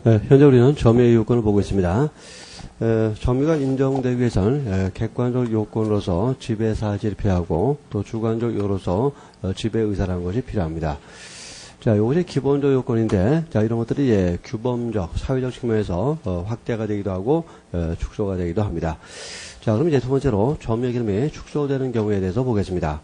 네, 현재 우리는 점유의 요건을 보고 있습니다. 점유가 인정되기 위해서는 객관적 요건으로서 지배 사실이 필요하고 또 주관적 요건으로서 지배 의사라는 것이 필요합니다. 자, 이것이 기본적 요건인데, 자, 이런 것들이 규범적, 사회적 측면에서 확대가 되기도 하고 축소가 되기도 합니다. 자, 그럼 이제 두 번째로 점유의 기름이 축소되는 경우에 대해서 보겠습니다.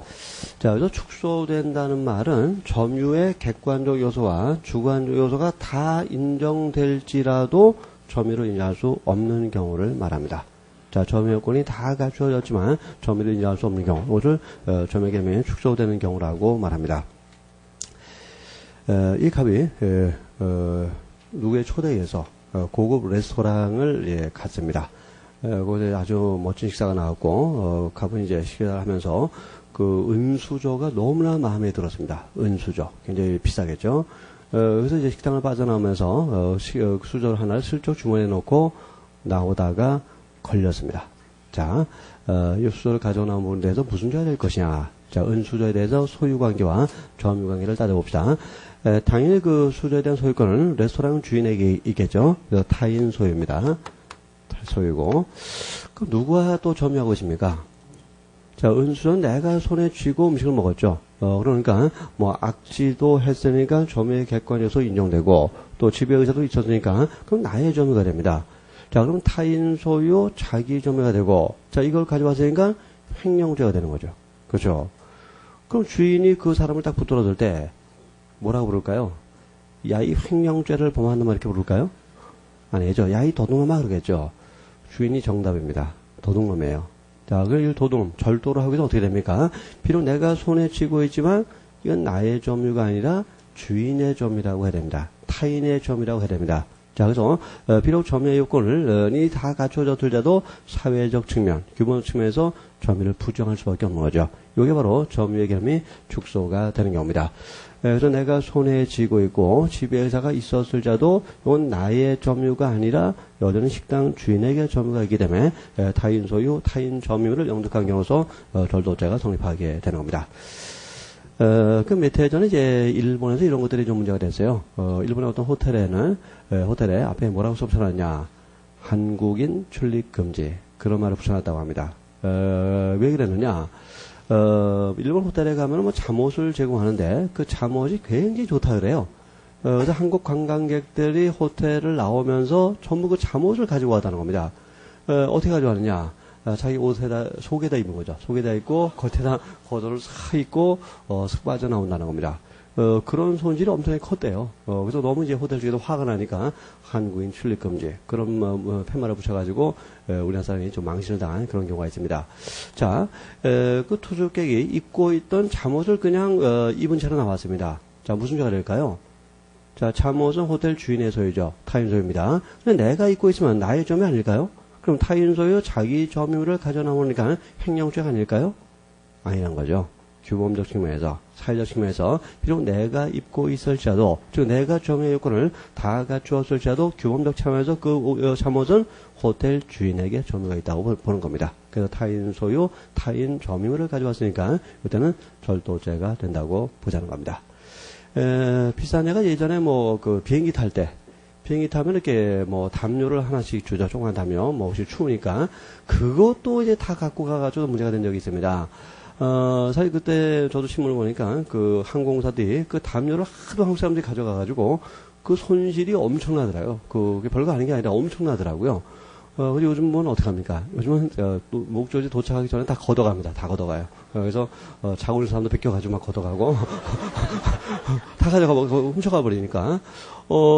자, 그래서 축소된다는 말은 점유의 객관적 요소와 주관적 요소가 다 인정될지라도 점유를 인정할 수 없는 경우를 말합니다. 자, 점유 요건이 다 갖추어졌지만 점유를 인정할 수 없는 경우, 이것을 점유의 기름이 축소되는 경우라고 말합니다. 이 값이 누구의 초대에 의해서 고급 레스토랑을 갔습니다. 거기에 아주 멋진 식사가 나왔고, 값은 이제 식사를 하면서 그 은수저가 너무나 마음에 들었습니다. 은수저. 굉장히 비싸겠죠. 그래서 이제 식당을 빠져나오면서 수저를 하나를 슬쩍 주머니에 넣고 나오다가 걸렸습니다. 자, 이 수저를 가져오 나온 부분에 대해서 무슨 죄가 될 것이냐. 자, 은수저에 대해서 소유관계와 점유관계를 따져봅시다. 당연히 그 수저에 대한 소유권은 레스토랑 주인에게 있겠죠. 그래서 타인 소유입니다. 소유고. 그럼 누가 또 점유하고 있습니까? 자, 은수저는 내가 손에 쥐고 음식을 먹었죠. 그러니까 뭐 악지도 했으니까 점유의 객관에서 인정되고 또 지배 의사도 있었으니까 그럼 나의 점유가 됩니다. 자, 그럼 타인 소유, 자기 점유가 되고, 자, 이걸 가져왔으니까 횡령죄가 되는 거죠. 그렇죠? 그럼 주인이 그 사람을 딱 붙들어줄 때 뭐라고 부를까요? 야, 이 횡령죄를 범한 놈아 이렇게 부를까요? 아니죠. 야, 이 도둑놈아 그러겠죠. 주인이 정답입니다. 도둑놈이에요. 자, 그 도둑놈, 절도를 하기 위해서 어떻게 됩니까? 비록 내가 손에 쥐고 있지만 이건 나의 점유가 아니라 주인의 점유라고 해야 됩니다. 타인의 점유라고 해야 됩니다. 자, 그래서 비록 점유의 요건이 다 갖춰졌더라도 사회적 측면, 규모적 측면에서 점유를 부정할 수밖에 없는 거죠. 이게 바로 점유의 개념이 축소가 되는 경우입니다. 그래서 내가 손에 쥐고 있고 지배의사가 있었을지라도 이건 나의 점유가 아니라 여전히 식당 주인에게 점유가 있기 때문에 타인 소유, 타인 점유를 영득한 경우로서 절도죄가 성립하게 되는 겁니다. 그 몇 해 전에 이제 일본에서 이런 것들이 좀 문제가 됐어요. 일본의 어떤 호텔에는 호텔에 앞에 뭐라고 써붙여놨냐, 한국인 출입 금지, 그런 말을 붙여놨다고 합니다. 왜 그랬느냐? 일본 호텔에 가면 뭐 잠옷을 제공하는데 그 잠옷이 굉장히 좋다 그래요. 그래서 한국 관광객들이 호텔을 나오면서 전부 그 잠옷을 가지고 왔다는 겁니다. 어떻게 가져왔느냐? 자기 옷에다, 속에다 입은 거죠. 속에다 입고, 겉에다 겉옷을 싹 입고, 쓱 빠져나온다는 겁니다. 그런 손질이 엄청나게 컸대요. 그래서 너무 이제 호텔 쪽에도 화가 나니까, 한국인 출입금지, 그런, 팻말을 붙여가지고, 우리나라 사람이 좀 망신을 당한 그런 경우가 있습니다. 자, 그 투숙객이 입고 있던 잠옷을 그냥, 입은 채로 나왔습니다. 자, 무슨 죄가 될까요? 자, 잠옷은 호텔 주인의 소유죠. 타인 소유입니다. 근데 내가 입고 있으면 나의 점이 아닐까요? 그럼 타인 소유, 자기 점유를 가져나오니까 횡령죄가 아닐까요? 아니란 거죠. 규범적 측면에서, 사회적 측면에서, 비록 내가 입고 있을지라도, 즉 내가 점유의 요건을 다 갖추었을지라도 규범적 차원에서 그 잠옷은 호텔 주인에게 점유가 있다고 보는 겁니다. 그래서 타인 소유, 타인 점유를 가져왔으니까 이때는 절도죄가 된다고 보자는 겁니다. 비싼 애가 예전에 뭐 그 비행기 탈 때, 비행기 타면 이렇게 뭐 담요를 하나씩 주죠. 조그만 담요. 뭐 혹시 추우니까. 그것도 이제 다 갖고 가가지고 문제가 된 적이 있습니다. 사실 그때 저도 신문을 보니까 그 항공사들이 그 담요를 하도 한국 사람들이 가져가가지고 그 손실이 엄청나더라고요. 그게 별거 아닌 게 아니라 엄청나더라고요. 근데 요즘은 어떡합니까? 요즘은, 목적지 도착하기 전에 다 걷어갑니다. 다 걷어가요. 그래서, 자고 있는 사람도 뺏겨가지고 막 걷어가고, 다 가져가고, 훔쳐가 버리니까,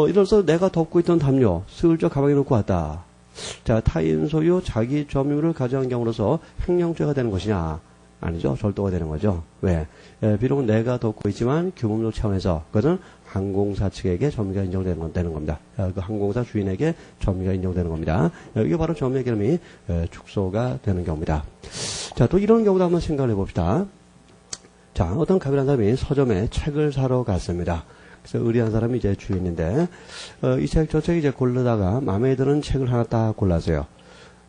이래서 내가 덮고 있던 담요, 슬쩍 가방에 놓고 왔다. 자, 타인 소유, 자기 점유를 가져간 경우로서 횡령죄가 되는 것이냐? 아니죠. 절도가 되는 거죠. 왜? 비록 내가 덮고 있지만 규범적 차원에서 그것은 항공사 측에게 점유가 인정되는 겁니다. 그 항공사 주인에게 점유가 인정되는 겁니다. 이게 바로 점유의 개념이 축소가 되는 경우입니다. 자, 또 이런 경우도 한번 생각을 해봅시다. 자, 어떤 갑이라는 사람이 서점에 책을 사러 갔습니다. 그래서 의리한 사람이 이제 주인인데, 이 책, 저 책 이제 고르다가 마음에 드는 책을 하나 딱 골랐어요.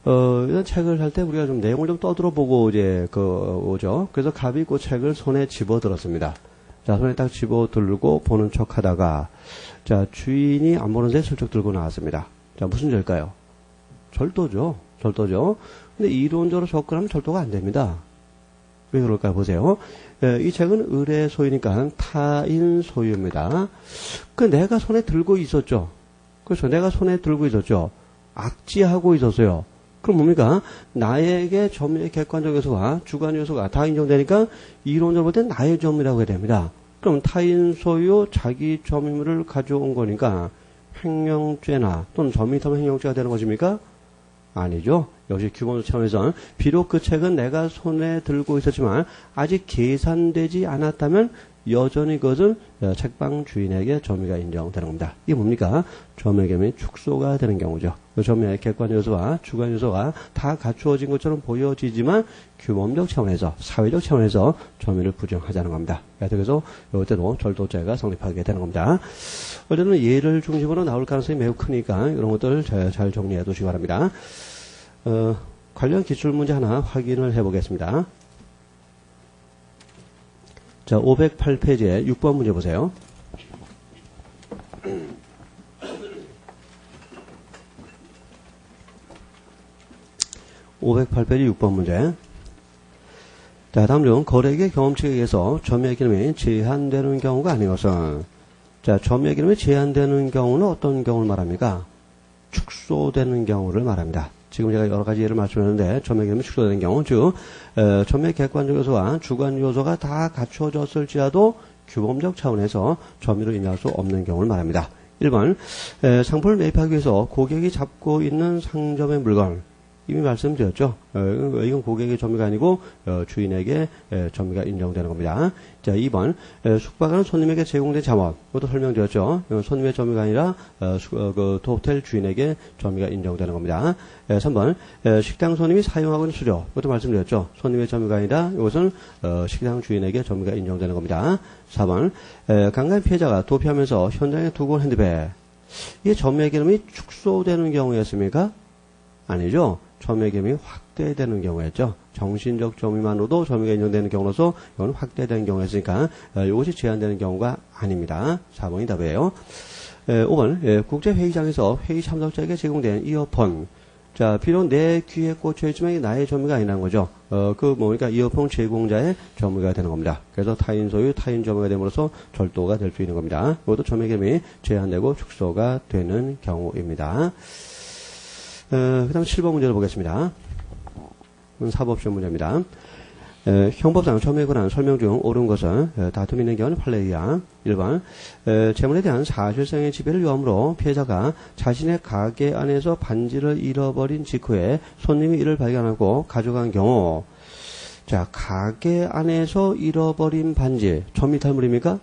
이런 책을 살 때 우리가 좀 내용을 좀 떠들어 보고 이제 오죠. 그래서 갑이 그 책을 손에 집어 들었습니다. 자, 손에 딱 집어 들고 보는 척 하다가, 자, 주인이 안 보는 새 슬쩍 들고 나왔습니다. 자, 무슨 죄일까요? 절도죠. 절도죠. 근데 이론적으로 접근하면 절도가 안 됩니다. 왜 그럴까요? 보세요. 이 책은 을의 소유니까 타인 소유입니다. 그 내가 손에 들고 있었죠. 그렇죠. 내가 손에 들고 있었죠. 악지하고 있었어요. 그럼 뭡니까? 나에게 점유의 객관적 요소와 주관 요소가 다 인정되니까 이론적으로 볼 땐 나의 점유라고 해야 됩니다. 그럼 타인 소유 자기 점유물을 가져온 거니까 횡령죄나 또는 점유 이탈 횡령죄가 되는 것입니까? 아니죠. 역시 규범 차원에서 비록 그 책은 내가 손에 들고 있었지만 아직 계산되지 않았다면 여전히 그것은 책방 주인에게 점유가 인정되는 겁니다. 이게 뭡니까? 점유의 겸이 축소가 되는 경우죠. 점유의 객관 요소와 주관 요소가 다 갖추어진 것처럼 보여지지만 규범적 차원에서, 사회적 차원에서 점유를 부정하자는 겁니다. 그래서 이때도 절도죄가 성립하게 되는 겁니다. 어쨌든 예를 중심으로 나올 가능성이 매우 크니까 이런 것들 잘 정리해 두시기 바랍니다. 관련 기출문제 하나 확인을 해보겠습니다. 자, 508페이지에 6번 문제 보세요. 508페이지 6번 문제. 자, 다음 중 거래액의 경험치에 의해서 점유의 기능이 제한되는 경우가 아닌 것은, 자, 점유의 기능이 제한되는 경우는 어떤 경우를 말합니까? 축소되는 경우를 말합니다. 지금 제가 여러 가지 예를 말씀드렸는데 점유의 기능이 축소되는 경우, 즉 점유의 객관적 요소와 주관 요소가 다 갖추어졌을지라도 규범적 차원에서 점유를 인정할 수 없는 경우를 말합니다. 1번 상품을 매입하기 위해서 고객이 잡고 있는 상점의 물건, 이미 말씀드렸죠. 이건 고객의 점유가 아니고 주인에게 점유가 인정되는 겁니다. 자, 2번 숙박하는 손님에게 제공된 잠원, 이것도 설명드렸죠. 손님의 점유가 아니라 그 호텔 주인에게 점유가 인정되는 겁니다. 3번 식당 손님이 사용하고 있는 수저, 이것도 말씀드렸죠. 손님의 점유가 아니라 이것은 식당 주인에게 점유가 인정되는 겁니다. 4번 강간 피해자가 도피하면서 현장에 두고 온 핸드백, 이게 점유의 개념이 축소되는 경우였습니까? 아니죠. 점유의 개념이 확대되는 경우였죠. 정신적 점유만으로도 점유가 인정되는 경우로서 이건 확대되는 경우였으니까 이것이 제한되는 경우가 아닙니다. 4번이 답이에요. 5번 국제회의장에서 회의 참석자에게 제공된 이어폰, 자, 비록 내 귀에 꽂혀있지만 이게 나의 점유가 아니라는 거죠. 그러니까 이어폰 제공자의 점유가 되는 겁니다. 그래서 타인 소유, 타인 점유가 됨으로써 절도가 될 수 있는 겁니다. 이것도 점유의 개념이 제한되고 축소가 되는 경우입니다. 그 다음 7번 문제를 보겠습니다. 사법시험 문제입니다. 형법상 점유에 관한 설명 중 옳은 것은 다툼이 있는 경우는 판례에 의한 1번 재물에 대한 사실상의 지배를 요함으로 피해자가 자신의 가게 안에서 반지를 잃어버린 직후에 손님이 이를 발견하고 가져간 경우, 자, 가게 안에서 잃어버린 반지 점유이탈물입니까?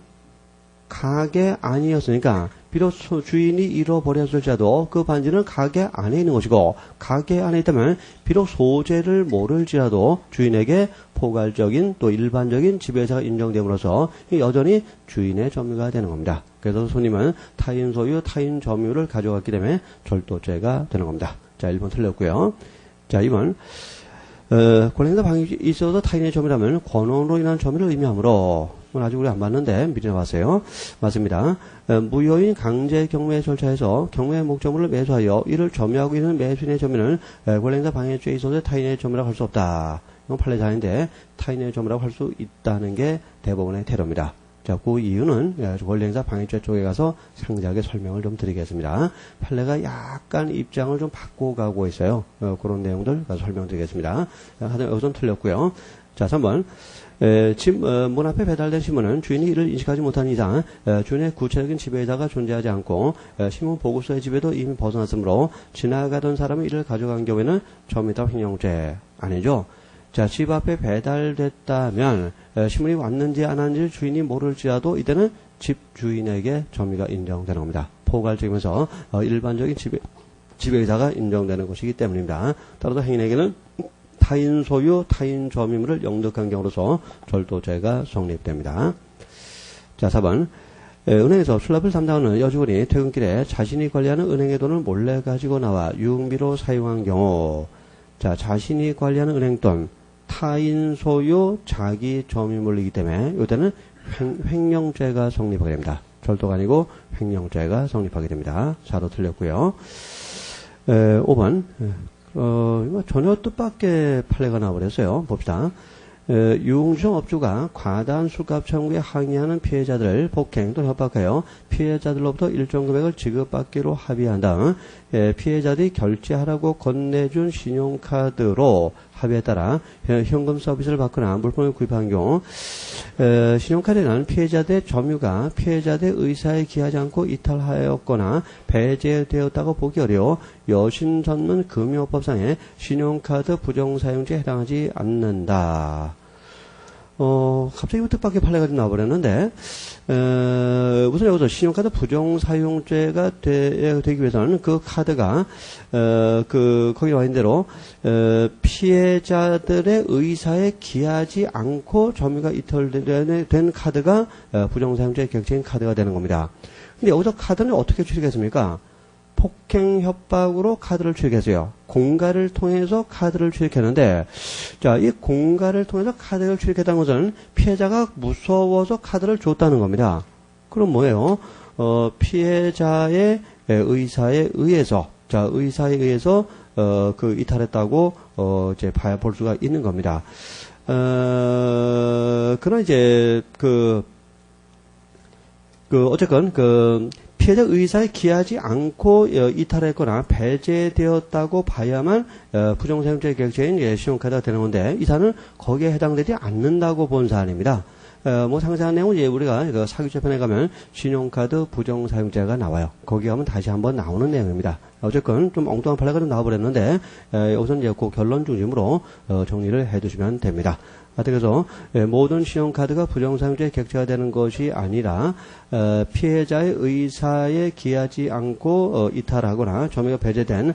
가게 안이었으니까 비록 주인이 잃어버렸을지라도 그 반지는 가게 안에 있는 것이고, 가게 안에 있다면 비록 소재를 모를지라도 주인에게 포괄적인 또 일반적인 지배자가 인정됨으로써 여전히 주인의 점유가 되는 겁니다. 그래서 손님은 타인 소유, 타인 점유를 가져갔기 때문에 절도죄가 되는 겁니다. 자, 1번 틀렸고요. 자, 2번 권리행사 방해에 있어서 타인의 점유라면 권원으로 인한 점유를 의미하므로, 아직 우리 안 봤는데 미리 나왔어요. 맞습니다. 무효인 강제 경매 절차에서 경매 목적물을 매수하여 이를 점유하고 있는 매수인의 점유는 권리행사 방해죄에 있어서 타인의 점유라고 할 수 없다. 이건 판례자인데 타인의 점유라고 할 수 있다는 게 대법원의 태도입니다. 자, 그 이유는 권리행사 방해죄 쪽에 가서 상세하게 설명을 좀 드리겠습니다. 판례가 약간 입장을 좀 바꿔가고 있어요. 그런 내용들 가서 설명드리겠습니다. 하여튼 여기서는 틀렸고요. 자, 3번 문 앞에 배달된 신문은 주인이 이를 인식하지 못한 이상 주인의 구체적인 지배자가 존재하지 않고 신문 보고서의 지배도 이미 벗어났으므로 지나가던 사람이 이를 가져간 경우에는 점유이탈 횡령죄 아니죠. 자, 집 앞에 배달됐다면 신문이 왔는지 안 왔는지 주인이 모를지라도 이때는 집 주인에게 점유가 인정되는 겁니다. 포괄적이면서 일반적인 지배자가 인정되는 것이기 때문입니다. 따라서 행인에게는 타인 소유, 타인 점유물을 영득한 경우로서 절도죄가 성립됩니다. 자, 4번 은행에서 출납을 담당하는 여직원이 퇴근길에 자신이 관리하는 은행의 돈을 몰래 가지고 나와 유흥비로 사용한 경우, 자, 자신이 관리하는 은행 돈 타인 소유, 자기 점유물이기 때문에 이때는 횡령죄가 성립하게 됩니다. 절도가 아니고 횡령죄가 성립하게 됩니다. 4로 틀렸고요. 5번. 이거 전혀 뜻밖의 판례가 나와버렸어요. 봅시다. 유흥주점 업주가 과다한 술값 청구에 항의하는 피해자들을 폭행 또는 협박하여 피해자들로부터 일정 금액을 지급받기로 합의한 다음 피해자들이 결제하라고 건네준 신용카드로 합의에 따라 현금 서비스를 받거나 물품을 구입한 경우 신용카드는 피해자들의 점유가 피해자들의 의사에 기하지 않고 이탈하였거나 배제되었다고 보기 어려워 여신 전문 금융업법상의 신용카드 부정사용죄에 해당하지 않는다. 갑자기 뜻밖의 판례가 좀 나와버렸는데, 우선 여기서 신용카드 부정사용죄가 되기 위해서는 그 카드가, 거기 나와 있는 대로, 피해자들의 의사에 기하지 않고 점유가 이탈된 카드가 부정사용죄 객체인 카드가 되는 겁니다. 근데 여기서 카드는 어떻게 출력했습니까? 폭행 협박으로 카드를 출력했어요. 공갈을 통해서 카드를 출력했는데, 자, 이 공갈을 통해서 카드를 출력했다는 것은 피해자가 무서워서 카드를 줬다는 겁니다. 그럼 뭐예요? 피해자의 의사에 의해서, 자, 의사에 의해서, 이탈했다고, 이제 볼 수가 있는 겁니다. 그러나 이제, 어쨌건, 피해자 의사에 기하지 않고 이탈했거나 배제되었다고 봐야만 부정사용죄 객체인 신용카드가 되는 건데 이 사안은 거기에 해당되지 않는다고 본 사안입니다. 뭐 상세한 내용은 이제 우리가 사기죄 편에 가면 신용카드 부정사용죄가 나와요. 거기 가면 다시 한번 나오는 내용입니다. 어쨌건 좀 엉뚱한 판례가 좀 나와버렸는데 우선 이제 그 결론 중심으로 정리를 해두시면 됩니다. 그래서 모든 신용카드가 부정사용죄 객체가 되는 것이 아니라 피해자의 의사에 기하지 않고 이탈하거나 점유가 배제된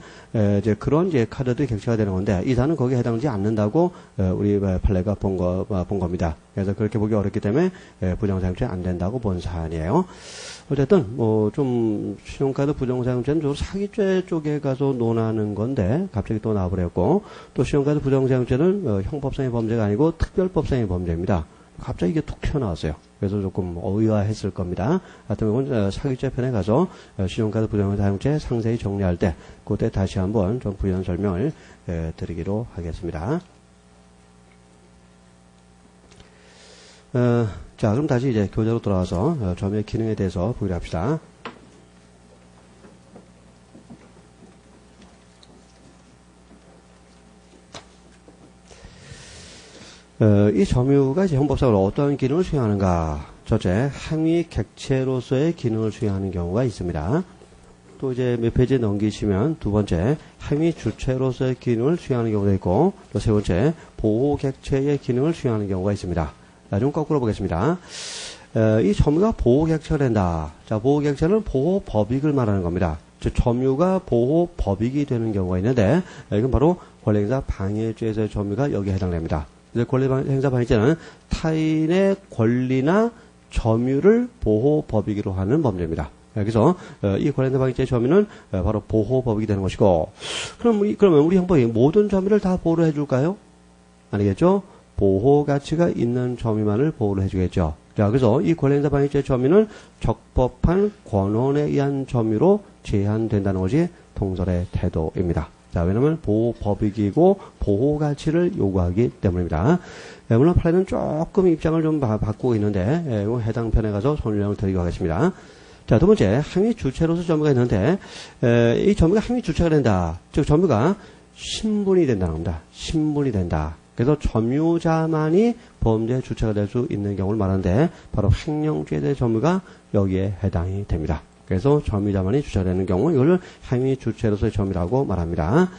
이제 그런 이제 카드들이 객체가 되는 건데 이 사안은 거기에 해당되지 않는다고 우리 판례가 본 겁니다. 그래서 그렇게 보기 어렵기 때문에 부정사용죄 안 된다고 본 사안이에요. 어쨌든 좀 신용카드 부정사용죄는 좀 사기죄 쪽에 가서 논하는 건데 갑자기 또 나와버렸고 또 신용카드 부정사용죄는 형법상의 범죄가 아니고 특별법상의 범죄입니다. 갑자기 이게 툭 튀어나왔어요. 그래서 조금 의아했을 겁니다. 하여튼 이건 사기죄 편에 가서 신용카드 부정사용죄 상세히 정리할 때 그때 다시 한번 좀 부연 설명을 드리기로 하겠습니다. 자, 그럼 다시 이제 교재로 돌아와서 점유의 기능에 대해서 보기로 합시다. 이 점유가 이제 형법상으로 어떠한 기능을 수행하는가? 첫째, 항위 객체로서의 기능을 수행하는 경우가 있습니다. 또 이제 몇 페이지 넘기시면 두 번째, 항위 주체로서의 기능을 수행하는 경우도 있고, 또 세 번째, 보호 객체의 기능을 수행하는 경우가 있습니다. 자, 좀 거꾸로 보겠습니다. 이 점유가 보호 객체가 된다. 자, 보호 객체는 보호 법익을 말하는 겁니다. 즉, 점유가 보호 법익이 되는 경우가 있는데, 이건 바로 권리행사 방해죄에서의 점유가 여기에 해당됩니다. 권리행사 방해죄는 타인의 권리나 점유를 보호 법익으로 하는 범죄입니다. 그래서 이 권리행사 방해죄의 점유는 바로 보호 법익이 되는 것이고, 그러면 우리 형법이 모든 점유를 다 보호를 해줄까요? 아니겠죠? 보호 가치가 있는 점유만을 보호를 해주겠죠. 자, 그래서 이 권리행사 방해죄의 점유는 적법한 권한에 의한 점유로 제한된다는 것이 통설의 태도입니다. 자, 왜냐면 보호 법익이고 보호 가치를 요구하기 때문입니다. 물론 판례는 조금 입장을 좀 바꾸고 있는데 해당 편에 가서 설명을 드리도록 하겠습니다. 자, 두 번째, 항위 주체로서 점유가 있는데 이 점유가 항위 주체가 된다. 즉 점유가 신분이 된다는 겁니다. 신분이 된다. 그래서 점유자만이 범죄 주체가 될 수 있는 경우를 말하는데 바로 횡령죄에 대한 점유가 여기에 해당이 됩니다. 그래서 점유자만이 주체가 되는 경우 이걸 항위 주체로서의 점유라고 말합니다.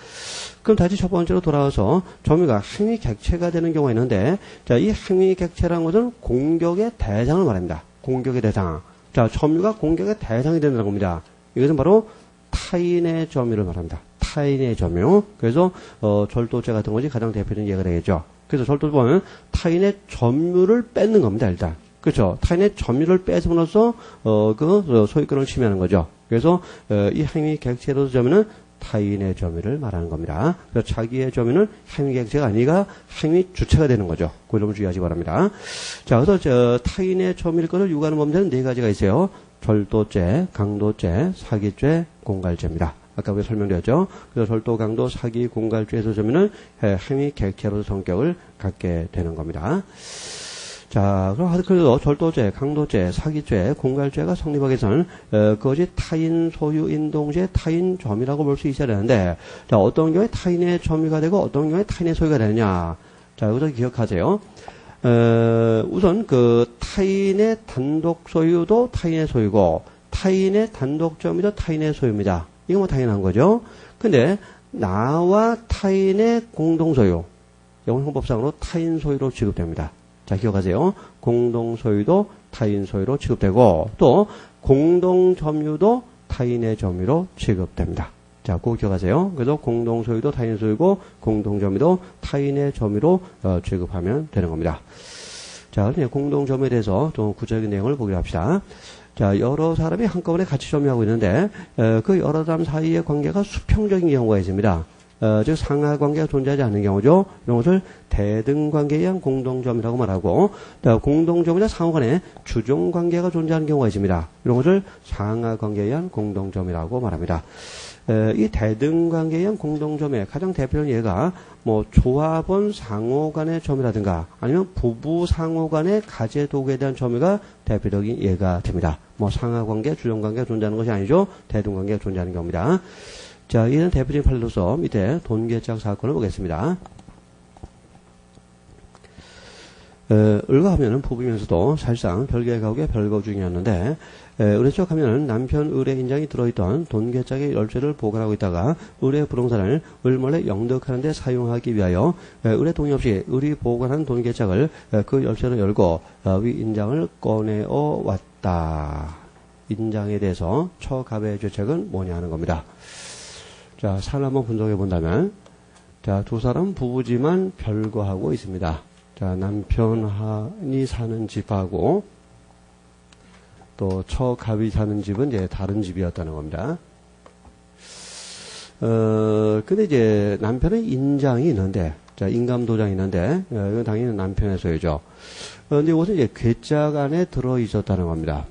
그럼 다시 첫 번째로 돌아와서 점유가 항위 객체가 되는 경우가 있는데 자, 이 항위 객체라는 것은 공격의 대상을 말합니다. 공격의 대상. 자, 점유가 공격의 대상이 된다는 겁니다. 이것은 바로 타인의 점유를 말합니다. 타인의 점유. 그래서 절도죄 같은 것이 가장 대표적인 예가 되겠죠. 그래서 절도죄는 타인의 점유를 뺏는 겁니다. 일단. 그렇죠. 타인의 점유를 뺏음으로써 소유권을 침해하는 거죠. 그래서 이 행위 객체로서 점유는 타인의 점유를 말하는 겁니다. 그래서 자기의 점유는 행위 객체가 아니라 행위 주체가 되는 거죠. 그 점을 주의하시기 바랍니다. 자, 그래서 타인의 점유일 것을 유구하는 범죄는 네 가지가 있어요. 절도죄, 강도죄, 사기죄, 공갈죄입니다. 아까 우리 설명드렸죠. 그래서 절도, 강도, 사기, 공갈죄에서 점유는 행위 객체로서 성격을 갖게 되는 겁니다. 자, 그래서 절도죄, 강도죄, 사기죄, 공갈죄가 성립하기 위해서는 그것이 타인 소유 인동죄, 타인 점유라고 볼 수 있어야 되는데, 자, 어떤 경우에 타인의 점유가 되고 어떤 경우에 타인의 소유가 되느냐. 자, 여기서 기억하세요. 우선 그 타인의 단독 소유도 타인의 소유고 타인의 단독 점유도 타인의 소유입니다. 이거 뭐 당연한 거죠. 근데 나와 타인의 공동 소유, 이건 형법상으로 타인 소유로 취급됩니다. 자, 기억하세요. 공동 소유도 타인 소유로 취급되고 또 공동 점유도 타인의 점유로 취급됩니다. 자, 그거 기억하세요. 그래서 공동 소유도 타인의 소유고 공동 점유도 타인의 점유로 취급하면 되는 겁니다. 자, 공동 점유에 대해서 좀 구체적인 내용을 보기로 합시다. 자, 여러 사람이 한꺼번에 같이 점유하고 있는데 그 여러 사람 사이의 관계가 수평적인 경우가 있습니다. 즉 상하 관계가 존재하지 않는 경우죠. 이런 것을 대등 관계에 의한 공동점유라고 말하고, 공동점유나 상호 간에 주종 관계가 존재하는 경우가 있습니다. 이런 것을 상하 관계에 의한 공동점유라고 말합니다. 이 대등 관계에 의한 공동점유의 가장 대표적인 예가 뭐 조합원 상호 간의 점유라든가 아니면 부부 상호 간의 가재 도구에 대한 점유가 대표적인 예가 됩니다. 뭐 상하 관계, 주종 관계가 존재하는 것이 아니죠. 대등 관계가 존재하는 경우입니다. 자, 이는 대표적인 판례로서 밑에 돈계짝 사건을 보겠습니다. 을가하면은 부부면서도 사실상 별개의 가옥의 별거 중이었는데, 을에쪽 하면은 남편 을의 인장이 들어있던 돈계짝의 열쇠를 보관하고 있다가 을의 부동산을 을몰래 영득하는 데 사용하기 위하여 을의 동의 없이 을이 보관한 돈계짝을 그 열쇠를 열고 위 인장을 꺼내어 왔다. 인장에 대해서 처갑의 죄책은 뭐냐 하는 겁니다. 자, 사를 한번 분석해 본다면, 자, 두 사람 부부지만 별거하고 있습니다. 자, 남편이 사는 집하고, 또 처갑이 사는 집은 이제 다른 집이었다는 겁니다. 근데 이제 남편의 인장이 있는데, 자, 인감도장이 있는데, 이건 당연히 남편의 소유죠. 근데 이것은 이제 괴짝 안에 들어 있었다는 겁니다.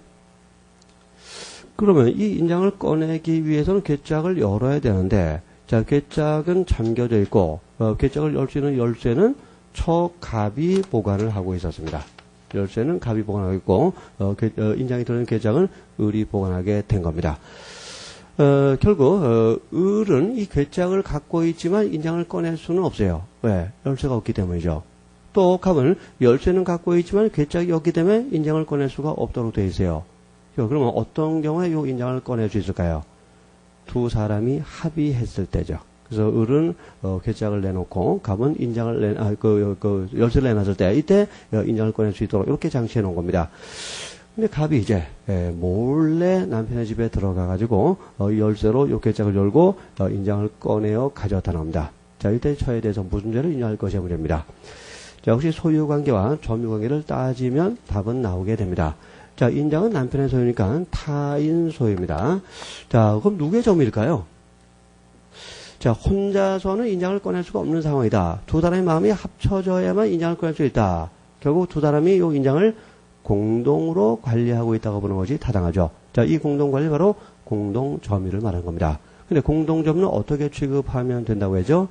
그러면 이 인장을 꺼내기 위해서는 괴짝을 열어야 되는데, 자, 괴짝은 잠겨져 있고, 괴짝을 열 수 있는 열쇠는 처갑이 보관을 하고 있었습니다. 열쇠는 갑이 보관하고 있고, 인장이 들어있는 괴짝은 을이 보관하게 된 겁니다. 결국, 을은 이 괴짝을 갖고 있지만 인장을 꺼낼 수는 없어요. 왜? 열쇠가 없기 때문이죠. 또 갑은 열쇠는 갖고 있지만 괴짝이 없기 때문에 인장을 꺼낼 수가 없도록 되어 있어요. 그러면 어떤 경우에 이 인장을 꺼낼 수 있을까요? 두 사람이 합의했을 때죠. 그래서 을은 괴짝을 내놓고 갑은 인장을 열쇠를 내놨을 때 이때 인장을 꺼낼 수 있도록 이렇게 장치해 놓은 겁니다. 근데 갑이 이제 몰래 남편의 집에 들어가 가지고 열쇠로 이 괴짝을 열고 인장을 꺼내어 가져왔다는 겁니다. 자, 이때 처에 대해서 무슨 죄를 인정할 것이냐 문제입니다. 자, 혹시 소유관계와 점유관계를 따지면 답은 나오게 됩니다. 자, 인장은 남편의 소유니까 타인 소유입니다. 자, 그럼 누구의 점유일까요? 자, 혼자서는 인장을 꺼낼 수가 없는 상황이다. 두 사람의 마음이 합쳐져야만 인장을 꺼낼 수 있다. 결국 두 사람이 이 인장을 공동으로 관리하고 있다고 보는 것이 타당하죠. 자, 이 공동관리 바로 공동점유를 말하는 겁니다. 근데 공동점유는 어떻게 취급하면 된다고 했죠?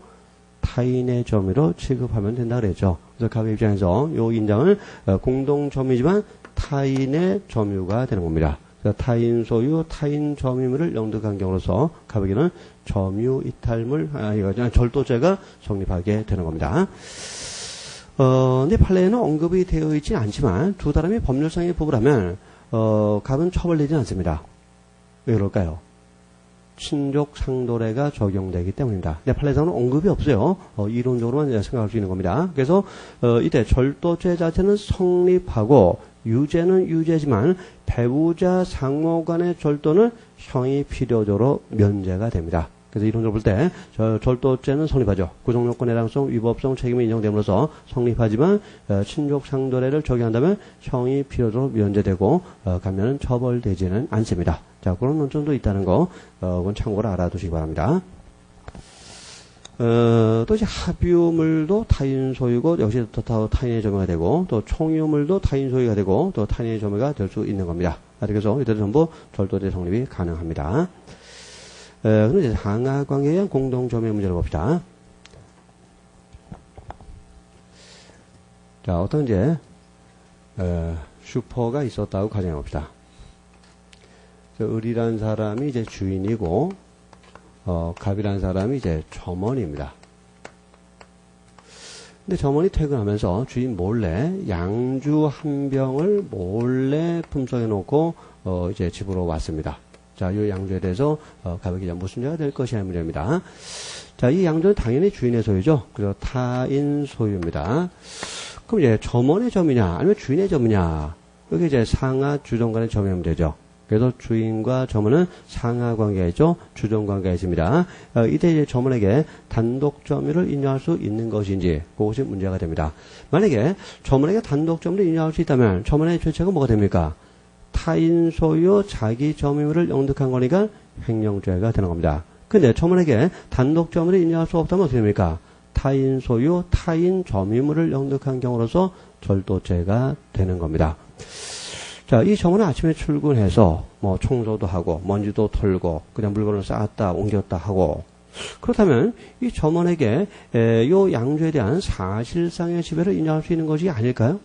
타인의 점유로 취급하면 된다고 그랬죠. 그래서 갑의 입장에서 이 인장은 공동점유지만 타인의 점유가 되는 겁니다. 그래서 타인 소유, 타인 점유물을 영득한 경우로서 갑에게는 점유 이탈물, 절도죄가 성립하게 되는 겁니다. 근데 판례에는 언급이 되어 있지는 않지만 두 사람이 법률상의 부부라면 갑은 처벌되지 않습니다. 왜 그럴까요? 친족 상도례가 적용되기 때문입니다. 근데 판례상은 언급이 없어요. 이론적으로만 생각할 수 있는 겁니다. 그래서 이때 절도죄 자체는 성립하고 유죄는 유죄지만 배우자 상호 간의 절도는 형이 필요적으로 면제가 됩니다. 그래서 이론적으로 볼 때 절도죄는 성립하죠. 구성요건 해당성, 위법성, 책임이 인정됨으로써 성립하지만 친족 상도례를 적용한다면 형이 필요적으로 면제되고 가면은 처벌되지는 않습니다. 자, 그런 논점도 있다는 거 그건 참고로 알아두시기 바랍니다. 또 이제 합유물도 타인 소유고, 역시 또 타인의 점유가 되고, 또 총유물도 타인 소유가 되고, 또 타인의 점유가 될 수 있는 겁니다. 그래서 이들은 전부 절도죄 성립이 가능합니다. 그럼 이제 상하 관계에 의한 공동 점유 문제를 봅시다. 자, 어떤 이제, 슈퍼가 있었다고 가정해 봅시다. 을이란 사람이 이제 주인이고, 갑이란 사람이 이제 점원입니다. 근데 점원이 퇴근하면서 주인 몰래 양주 한 병을 몰래 품속에 놓고, 이제 집으로 왔습니다. 자, 이 양주에 대해서, 갑에게 무슨 죄가 될 것이냐 문제입니다. 자, 이 양주는 당연히 주인의 소유죠. 그래서 타인 소유입니다. 그럼 이제 점원의 점이냐, 아니면 주인의 점이냐. 여기 이제 상하 주종 간의 점의 문제죠. 그래서 주인과 점원은 상하 관계가 있죠. 주종 관계가 있습니다. 이때 이제 점원에게 단독 점유를 인정할 수 있는 것인지, 그것이 문제가 됩니다. 만약에 점원에게 단독 점유를 인정할 수 있다면, 점원의 죄책은 뭐가 됩니까? 타인 소유 자기 점유를 영득한 거니까 횡령죄가 되는 겁니다. 근데 점원에게 단독 점유를 인정할 수 없다면 어떻게 됩니까? 타인 소유, 타인 점유물을 영득한 경우로서 절도죄가 되는 겁니다. 자, 이 점원은 아침에 출근해서 뭐 청소도 하고 먼지도 털고 그냥 물건을 쌓았다 옮겼다 하고, 그렇다면 이 점원에게 요 양주에 대한 사실상의 지배를 인정할 수 있는 것이 아닐까요?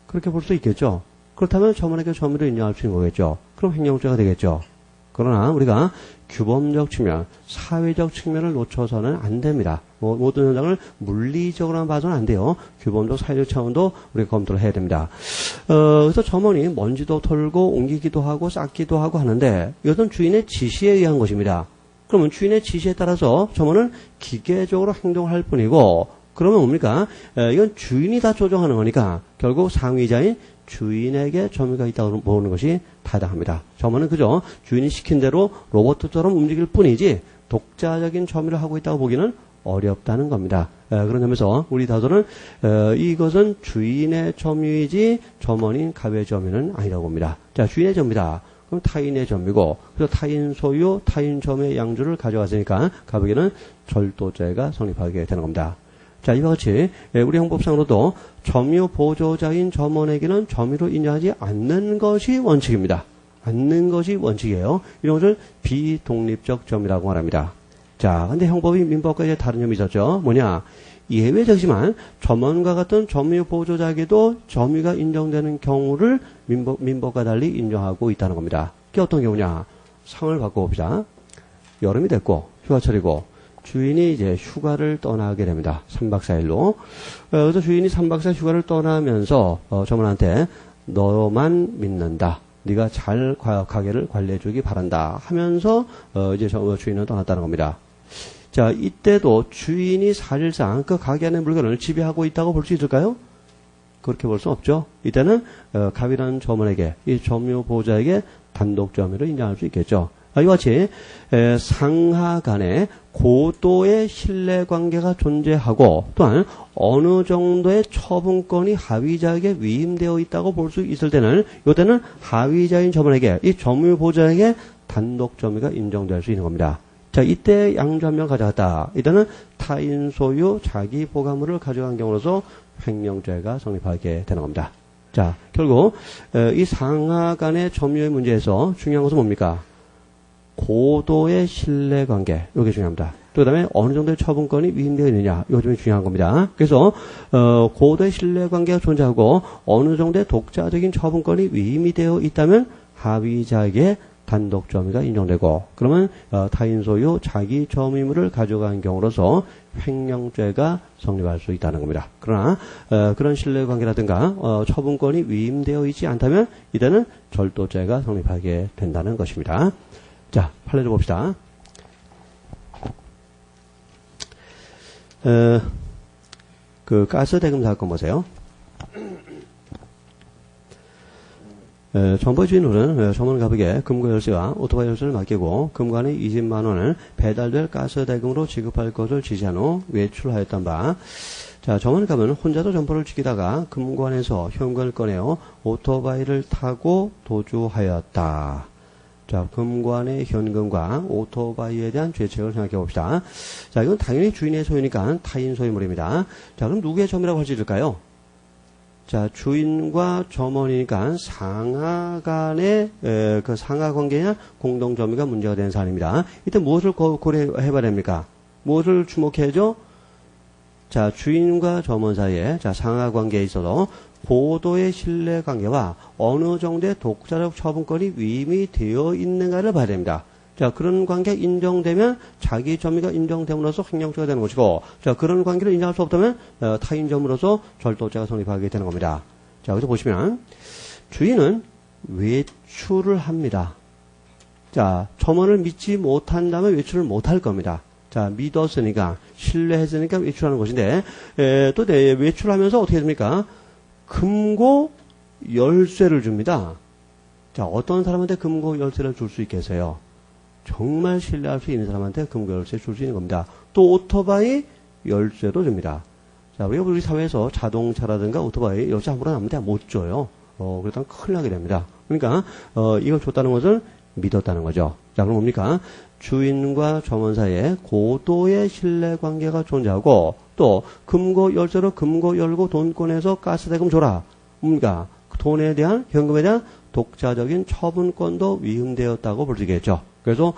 그렇게 볼 수 있겠죠. 그렇다면 점원에게 점유를 인정할 수 있는 거겠죠. 그럼 횡령죄가 되겠죠. 그러나 우리가 규범적 측면, 사회적 측면을 놓쳐서는 안 됩니다. 모든 현장을 물리적으로만 봐서는 안 돼요. 규범적, 사회적 차원도 우리가 검토를 해야 됩니다. 그래서 점원이 먼지도 털고 옮기기도 하고 쌓기도 하고 하는데, 이것은 주인의 지시에 의한 것입니다. 그러면 주인의 지시에 따라서 점원은 기계적으로 행동할 뿐이고, 그러면 뭡니까? 이건 주인이 다 조정하는 거니까 결국 상위자인 주인에게 점유가 있다고 보는 것이 타당합니다. 점원은 그저 주인이 시킨 대로 로봇처럼 움직일 뿐이지 독자적인 점유를 하고 있다고 보기는 어렵다는 겁니다. 그런 점에서 우리 다도는 이것은 주인의 점유이지 점원인 갑의 점유는 아니라고 봅니다. 자, 주인의 점유다. 그럼 타인의 점유고, 그래서 타인 소유, 타인 점유의 양주를 가져갔으니까 갑에게는 절도죄가 성립하게 되는 겁니다. 자, 이와 같이 우리 형법상으로도 점유 보조자인 점원에게는 점유로 인정하지 않는 것이 원칙입니다. 않는 것이 원칙이에요. 이런 것을 비독립적 점유라고 말합니다. 자, 근데 형법이 민법과 이제 다른 점이 있었죠. 뭐냐? 예외적이지만 점원과 같은 점유 보조자에게도 점유가 인정되는 경우를 민법과 달리 인정하고 있다는 겁니다. 그게 어떤 경우냐? 상을 바꿔봅시다. 여름이 됐고 휴가철이고 주인이 이제 휴가를 떠나게 됩니다. 3박 4일로. 그래서 주인이 3박 4일 휴가를 떠나면서 점원한테 너만 믿는다. 네가 잘 가게를 관리해주기 바란다 하면서 이제 주인은 떠났다는 겁니다. 자, 이때도 주인이 사실상 그 가게 안의 물건을 지배하고 있다고 볼 수 있을까요? 그렇게 볼 수 없죠. 이때는 갑이라는 점원에게, 이 점유 보호자에게 단독 점유를 인정할 수 있겠죠. 이와 같이 상하 간에 고도의 신뢰관계가 존재하고 또한 어느 정도의 처분권이 하위자에게 위임되어 있다고 볼 수 있을 때는, 이때는 하위자인 점원에게, 이 점유보호자에게 단독 점유가 인정될 수 있는 겁니다. 자, 이때 양주 한 명 가져갔다. 이때는 타인 소유 자기 보관물을 가져간 경우로서 횡령죄가 성립하게 되는 겁니다. 자, 결국 이 상하 간의 점유의 문제에서 중요한 것은 뭡니까? 고도의 신뢰관계, 이게 중요합니다. 그 다음에 어느 정도의 처분권이 위임되어 있느냐, 이거 좀 중요한 겁니다. 그래서 고도의 신뢰관계가 존재하고 어느 정도의 독자적인 처분권이 위임이 되어 있다면 하위자에게 단독 점유가 인정되고, 그러면 타인 소유 자기 점유물을 가져간 경우로서 횡령죄가 성립할 수 있다는 겁니다. 그러나 그런 신뢰관계라든가 처분권이 위임되어 있지 않다면 이때는 절도죄가 성립하게 된다는 것입니다. 자, 판례를 봅시다. 그 가스 대금 사건 보세요. 정보의 주인은 점원 갑에게 금고 열쇠와 오토바이 열쇠를 맡기고 금관의 20만 원을 배달될 가스 대금으로 지급할 것을 지시한 후 외출하였던 바. 자, 점원 갑은 혼자도 점포를 지키다가 금관에서 현금을 꺼내어 오토바이를 타고 도주하였다. 자, 금관의 현금과 오토바이에 대한 죄책을 생각해 봅시다. 자, 이건 당연히 주인의 소유니까 타인 소유물입니다. 자, 그럼 누구의 점이라고 할 수 있을까요? 자, 주인과 점원이니까 상하 간의 그 상하 관계냐 공동점유가 문제가 되는 사안입니다. 이때 무엇을 고려해 봐야 됩니까? 무엇을 주목해야죠? 자, 주인과 점원 사이에 자, 상하 관계에 있어서 고도의 신뢰 관계와 어느 정도의 독자적 처분권이 위임이 되어 있는가를 봐야 됩니다. 자, 그런 관계가 인정되면 자기 점유가 인정됨으로써 횡령죄가 되는 것이고, 자, 그런 관계를 인정할 수 없다면 타인 점으로서 절도죄가 성립하게 되는 겁니다. 자, 여기서 보시면 주인은 외출을 합니다. 자, 점원을 믿지 못한다면 외출을 못할 겁니다. 자, 믿었으니까 신뢰했으니까 외출하는 것인데 또 외출하면서 어떻게 됩니까? 금고 열쇠를 줍니다. 자, 어떤 사람한테 금고 열쇠를 줄 수 있겠어요? 정말 신뢰할 수 있는 사람한테 금고 열쇠 줄 수 있는 겁니다. 또 오토바이 열쇠도 줍니다. 자, 우리 사회에서 자동차라든가 오토바이 열쇠 아무나 아무데나 못 줘요. 그러다 큰일 나게 됩니다. 그러니까 이걸 줬다는 것을 믿었다는 거죠. 자, 그럼 뭡니까? 주인과 점원 사이에 고도의 신뢰 관계가 존재하고 또 금고 열쇠로 금고 열고 돈 꺼내서 가스대금 줘라. 뭡니까? 돈에 대한 현금에 대한 독자적인 처분권도 위임되었다고 볼 수 있겠죠. 그래서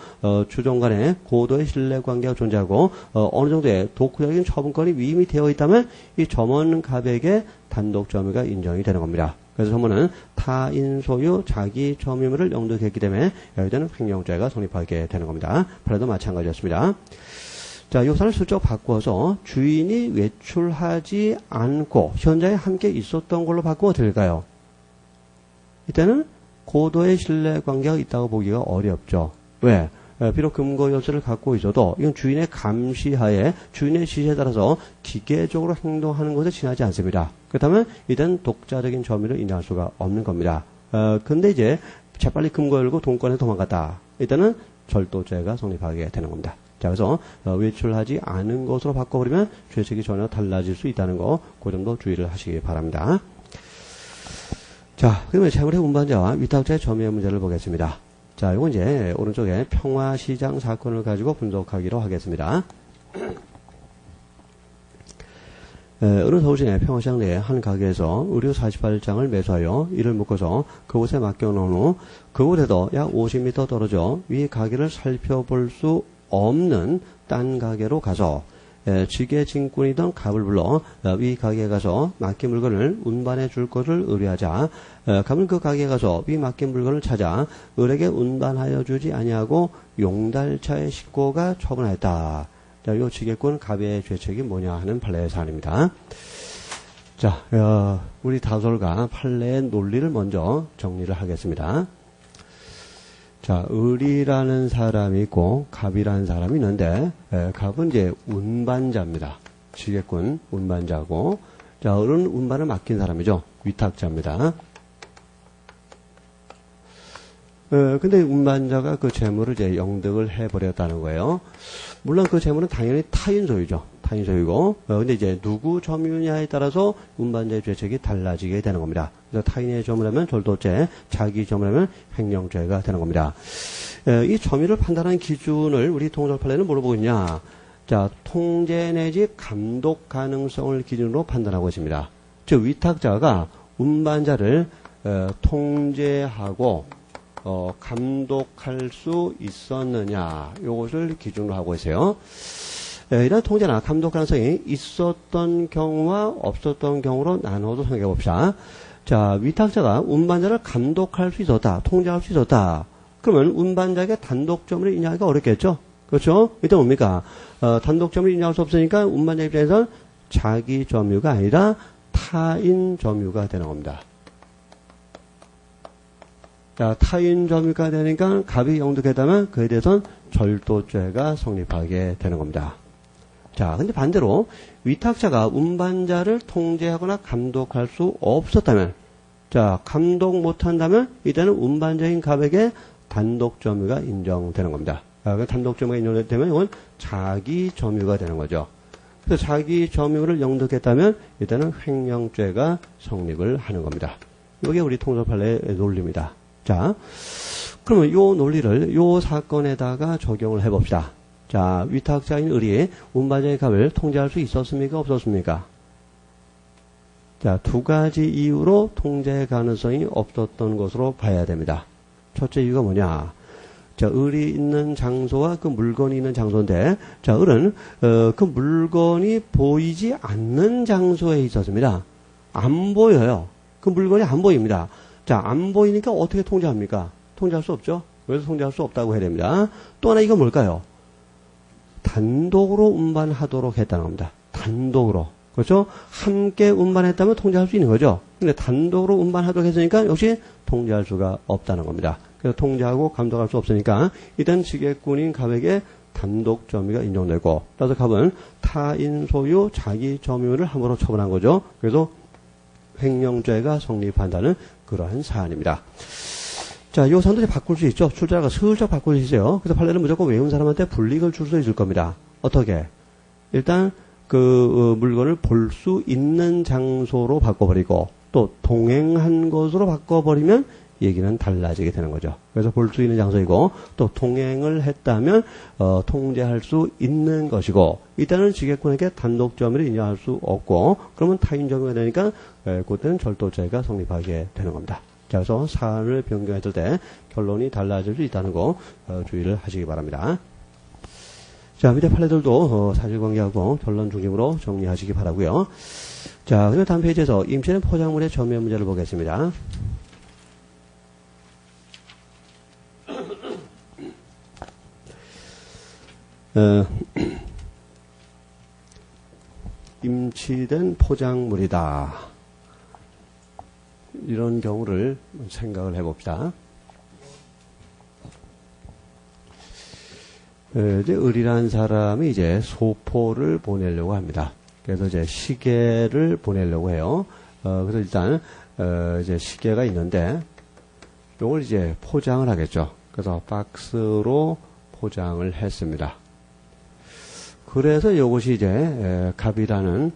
주종 간에 고도의 신뢰 관계가 존재하고 어느 정도의 독자적인 처분권이 위임이 되어 있다면 이 점원 갑에게 단독 점유가 인정이 되는 겁니다. 그래서 점원은 타인 소유 자기 점유물을 영도했기 때문에 여기서는 횡령죄가 성립하게 되는 겁니다. 팔에도 마찬가지였습니다. 자, 요사를 슬쩍 바꿔서 주인이 외출하지 않고 현장에 함께 있었던 걸로 바꾸면 어떻게 될까요? 이때는 고도의 신뢰 관계가 있다고 보기가 어렵죠. 왜? 비록 금고 열쇠를 갖고 있어도 이건 주인의 감시하에 주인의 지시에 따라서 기계적으로 행동하는 것에 지나지 않습니다. 그렇다면 이때는 독자적인 점유를 인정할 수가 없는 겁니다. 근데 이제 재빨리 금고 열고 돈 꺼내 도망갔다. 이때는 절도죄가 성립하게 되는 겁니다. 자, 그래서 외출하지 않은 것으로 바꿔버리면 죄책이 전혀 달라질 수 있다는 거, 그 점도 주의를 하시기 바랍니다. 자, 그러면 채무의 운반자와 위탁자의 점유의 문제를 보겠습니다. 자, 이건 이제 오른쪽에 평화시장 사건을 가지고 분석하기로 하겠습니다. 어느 서울시내 평화시장 내에 한 가게에서 의류 48장을 매수하여 이를 묶어서 그곳에 맡겨놓은 후 그곳에도 약 50m 떨어져 위 가게를 살펴볼 수 없는 딴 가게로 가서 지게진꾼이던 갑을 불러 위 가게에 가서 맡긴 물건을 운반해 줄 것을 의뢰하자 갑은 그 가게에 가서 위 맡긴 물건을 찾아 을에게 운반하여 주지 아니하고 용달차의 식고가 처분하였다. 자, 이 지게꾼 갑의 죄책이 뭐냐 하는 판례의 사안입니다. 자, 우리 다솔가 판례의 논리를 먼저 정리를 하겠습니다. 자, 을이라는 사람이 있고 갑이라는 사람이 있는데 갑은 이제 운반자입니다. 지게꾼 운반자고, 자, 을은 운반을 맡긴 사람이죠. 위탁자입니다. 근데 운반자가 그 재물을 이제 영득을 해버렸다는 거예요. 물론 그 재물은 당연히 타인 소유죠. 타인 소유고, 근데 이제 누구 점유냐에 따라서 운반자의 죄책이 달라지게 되는 겁니다. 그래서 타인의 점유라면 절도죄, 자기 점유라면 횡령죄가 되는 겁니다. 이 점유를 판단하는 기준을 우리 통절 판례는 뭐로 보고 있냐? 자, 통제 내지 감독 가능성을 기준으로 판단하고 있습니다. 즉, 위탁자가 운반자를 통제하고 감독할 수 있었느냐, 이것을 기준으로 하고 있어요. 이런 통제나 감독 가능성이 있었던 경우와 없었던 경우로 나눠서 생각해 봅시다. 자, 위탁자가 운반자를 감독할 수 있었다, 통제할 수 있었다. 그러면 운반자에게 단독 점유를 인정하기가 어렵겠죠? 그렇죠? 이때 뭡니까? 단독 점유를 인정할 수 없으니까 운반자 입장에서는 자기 점유가 아니라 타인 점유가 되는 겁니다. 자, 타인 점유가 되니까 갑이 영득했다면 그에 대해서는 절도죄가 성립하게 되는 겁니다. 자, 근데 반대로 위탁자가 운반자를 통제하거나 감독할 수 없었다면, 자, 감독 못한다면 이때는 운반자인 갑에게 단독 점유가 인정되는 겁니다. 단독 점유가 인정되면 이건 자기 점유가 되는 거죠. 그래서 자기 점유를 영득했다면 이때는 횡령죄가 성립을 하는 겁니다. 이게 우리 통솔 판례의 논리입니다. 자, 그러면 요 논리를 요 사건에다가 적용을 해봅시다. 자, 위탁자인 을이 운반자의 값을 통제할 수 있었습니까? 없었습니까? 자, 두 가지 이유로 통제 가능성이 없었던 것으로 봐야 됩니다. 첫째 이유가 뭐냐? 자, 을이 있는 장소와 그 물건이 있는 장소인데, 자, 을은 그 물건이 보이지 않는 장소에 있었습니다. 안 보여요. 그 물건이 안 보입니다. 자, 안 보이니까 어떻게 통제합니까? 통제할 수 없죠. 그래서 통제할 수 없다고 해야 됩니다. 또 하나 이거 뭘까요? 단독으로 운반하도록 했다는 겁니다. 단독으로. 그렇죠? 함께 운반했다면 통제할 수 있는 거죠. 근데 단독으로 운반하도록 했으니까 역시 통제할 수가 없다는 겁니다. 그래서 통제하고 감독할 수 없으니까 일단 지게꾼인 갑에게 단독 점유가 인정되고, 따라서 갑은 타인 소유 자기 점유를 함부로 처분한 거죠. 그래서 횡령죄가 성립한다는 그러한 사안입니다. 자, 이 사안도 이제 바꿀 수 있죠. 출제자가 슬쩍 바꿀 수 있어요. 그래서 판례는 무조건 외운 사람한테 불이익을 줄 수 있을 겁니다. 어떻게? 일단 그 물건을 볼 수 있는 장소로 바꿔버리고 또 동행한 것으로 바꿔버리면 얘기는 달라지게 되는 거죠. 그래서 볼 수 있는 장소이고 또 동행을 했다면 통제할 수 있는 것이고, 일단은 지게꾼에게 단독 점유를 인정할 수 없고 그러면 타인 점유가 되니까 그때는 절도죄가 성립하게 되는 겁니다. 자, 그래서 사안을 변경했을 때 결론이 달라질 수 있다는 거 주의를 하시기 바랍니다. 자, 밑에 판례들도 사실관계하고 결론 중심으로 정리하시기 바라고요. 자, 그리고 다음 페이지에서 임시된 포장물의 점유 문제를 보겠습니다. 임치된 포장물이다. 이런 경우를 생각을 해봅시다. 이제 을이라는 사람이 이제 소포를 보내려고 합니다. 그래서 이제 시계를 보내려고 해요. 그래서 일단 이제 시계가 있는데 이걸 이제 포장을 하겠죠. 그래서 박스로 포장을 했습니다. 그래서 이것이 이제 갑이라는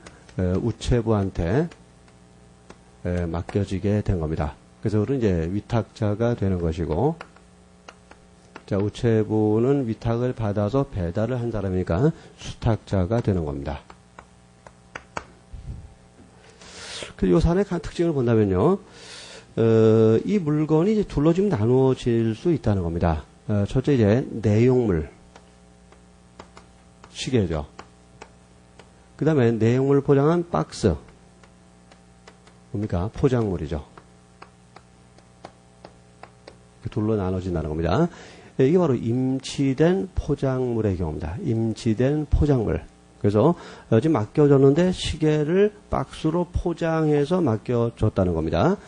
우체부한테 맡겨지게 된 겁니다. 그래서 그는 이제 위탁자가 되는 것이고, 자, 우체부는 위탁을 받아서 배달을 한 사람이니까 수탁자가 되는 겁니다. 그리고 이 사안의 특징을 본다면요, 이 물건이 이제 둘로 지금 나누어질 수 있다는 겁니다. 첫째 이제 내용물, 시계죠. 그 다음에 내용물 포장한 박스, 뭡니까? 포장물이죠. 둘로 나눠진다는 겁니다. 이게 바로 임치된 포장물의 경우입니다. 임치된 포장물. 그래서 지금 맡겨줬는데 시계를 박스로 포장해서 맡겨줬다는 겁니다.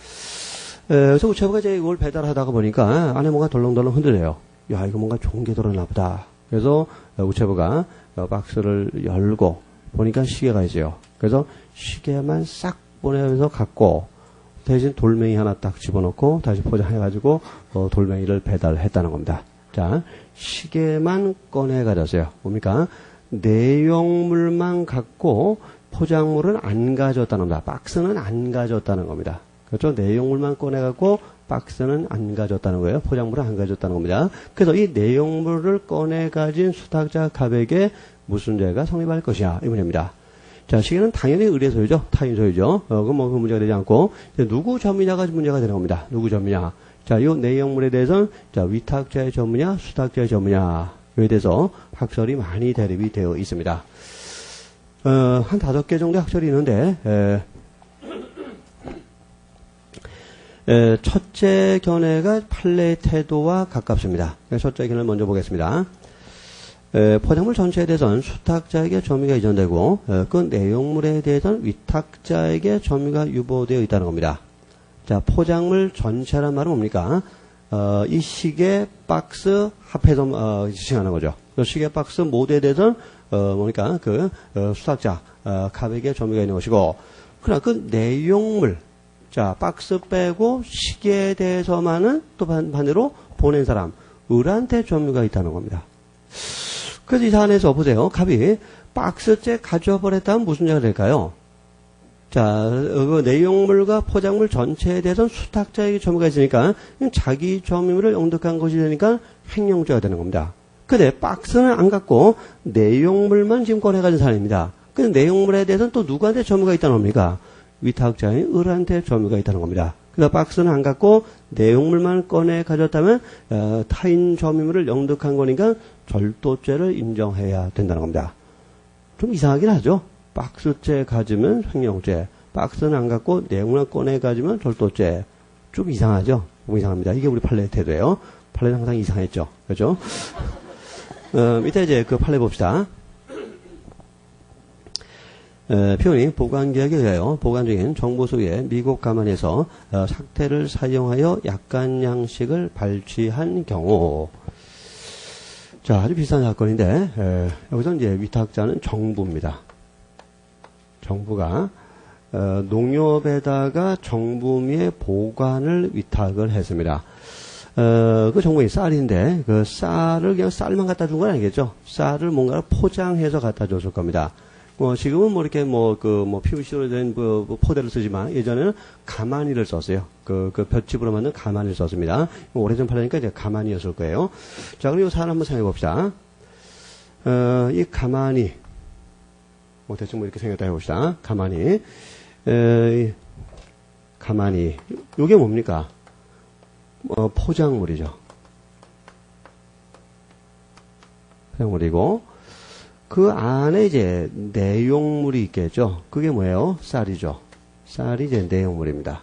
그래서 우체부가 이제 이걸 배달하다가 보니까 안에 뭔가 덜렁덜렁 흔들려요. 야, 이거 뭔가 좋은 게 들어있나 보다. 그래서 우체부가 박스를 열고 보니까 시계가 있어요. 그래서 시계만 싹 보내면서 갖고 대신 돌멩이 하나 딱 집어넣고 다시 포장해가지고 돌멩이를 배달했다는 겁니다. 자, 시계만 꺼내 가졌어요. 뭡니까? 내용물만 갖고 포장물은 안 가졌다는 겁니다. 박스는 안 가졌다는 겁니다. 그렇죠? 내용물만 꺼내갖고 박스는 안 가졌다는 거예요. 포장물은 안 가졌다는 겁니다. 그래서 이 내용물을 꺼내 가진 수탁자 갑에게 무슨 죄가 성립할 것이냐, 이 문제입니다. 자, 시계는 당연히 을의 소유죠. 타인 소유죠. 그건 뭐 그 문제가 되지 않고, 누구 점유냐가 문제가 되는 겁니다. 누구 점유냐. 자, 이 내용물에 대해서는, 자, 위탁자의 점유냐, 수탁자의 점유냐에 대해서 학설이 많이 대립이 되어 있습니다. 한 5개 정도 학설이 있는데, 첫째 견해가 판례의 태도와 가깝습니다. 첫째 견해를 먼저 보겠습니다. 포장물 전체에 대해서는 수탁자에게 점유가 이전되고 그 내용물에 대해서는 위탁자에게 점유가 유보되어 있다는 겁니다. 자, 포장물 전체란 말은 뭡니까? 이 시계 박스 합해서 지칭하는 거죠. 시계 박스 모두에 대해서는 뭡니까? 그 수탁자 갑에게 점유가 있는 것이고, 그러나 그 내용물, 자, 박스 빼고 시계에 대해서만은 또 반대로 보낸 사람 을한테 점유가 있다는 겁니다. 그래서 이 사안에서 보세요. 갑이 박스째 가져버렸다면 무슨 죄가 될까요? 자, 그 내용물과 포장물 전체에 대해서는 수탁자에게 점유가 있으니까 자기 점유물을 영득한 것이 되니까 횡령죄가 되는 겁니다. 근데 박스는 안 갖고 내용물만 지금 꺼내가진 사람입니다. 근데 내용물에 대해서는 또 누구한테 점유가 있다는 겁니까? 위탁자인 을한테 점유가 있다는 겁니다. 그러니까 박스는 안 갖고 내용물만 꺼내 가졌다면 타인 점유물을 영득한 거니까 절도죄를 인정해야 된다는 겁니다. 좀 이상하긴 하죠. 박스째 가지면 횡령죄, 박스는 안 갖고 내용물만 꺼내 가지면 절도죄. 좀 이상하죠? 너무 이상합니다. 이게 우리 판례 태도예요. 판례는 항상 이상했죠. 그렇죠? 밑에 이제 그 판례 봅시다. 표현이 보관계약에 의하여 보관 중인 정부 소유의 미국 가만에서 삭태를 사용하여 약간 양식을 발취한 경우. 자, 아주 비슷한 사건인데 여기서 이제 위탁자는 정부입니다. 정부가 농협에다가 정부미의 보관을 위탁을 했습니다. 그 정부의 쌀인데 그 쌀을 그냥 쌀만 갖다 준 건 아니겠죠. 쌀을 뭔가 포장해서 갖다 줬을 겁니다. 지금은 뭐 이렇게 PVC로 된 포대를 쓰지만 예전에는 가마니를 썼어요. 그 볏짚으로 만든 가마니를 썼습니다. 오래전 팔려니까 이제 가마니였을 거예요. 자, 그리고 쌀 한번 생각해 봅시다. 이 가마니. 대충 이렇게 생겼다 해봅시다. 가마니. 가마니. 요게 뭡니까? 포장물이죠. 포장물이고, 그 안에 이제 내용물이 있겠죠. 그게 뭐예요? 쌀이죠. 쌀이 이제 내용물입니다.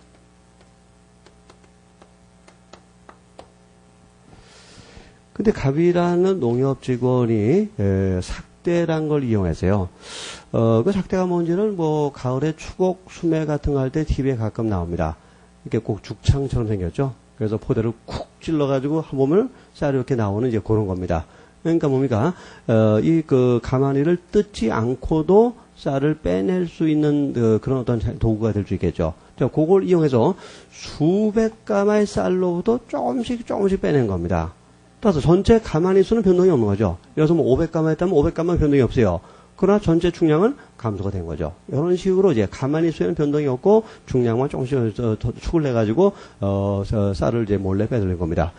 근데 갑이라는 농협 직원이 삭대란 걸 이용해서요. 그 삭대가 뭔지는 가을에 추곡, 수매 같은 거 할 때 TV에 가끔 나옵니다. 이렇게 꼭 죽창처럼 생겼죠. 그래서 포대를 쿡 찔러가지고 보면 쌀이 이렇게 나오는 이제 그런 겁니다. 그러니까 뭡니까? 이 가마니를 뜯지 않고도 쌀을 빼낼 수 있는 그런 어떤 도구가 될 수 있겠죠. 자, 그걸 이용해서 수백 가마의 쌀로부터 조금씩 빼낸 겁니다. 따라서 전체 가마니 수는 변동이 없는 거죠. 예를 들어서 500가마 했다면 500가마 변동이 없어요. 그러나 전체 중량은 감소가 된 거죠. 이런 식으로 이제 가마니 수에는 변동이 없고 중량만 조금씩 더 축을 내가지고 쌀을 이제 몰래 빼돌린 겁니다.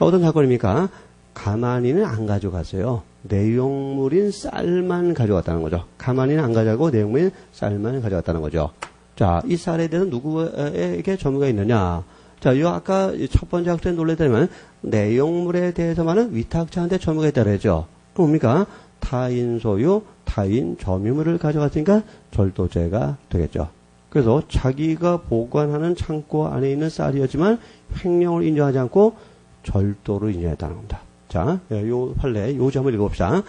어떤 사건입니까? 가마니는 안 가져갔어요. 내용물인 쌀만 가져갔다는 거죠. 가마니는 안 가져가고 내용물인 쌀만 가져갔다는 거죠. 자, 이 쌀에 대해서 누구에게 점유가 있느냐? 자, 이 아까 첫 번째 학생이 놀랬다면 내용물에 대해서만은 위탁자한테 점유가 있다고 했죠. 그럼 뭡니까? 타인 소유, 타인 점유물을 가져갔으니까 절도죄가 되겠죠. 그래서 자기가 보관하는 창고 안에 있는 쌀이었지만 횡령을 인정하지 않고 절도를 인정했다는 겁니다. 자, 요 판례, 요 점을 읽어봅시다.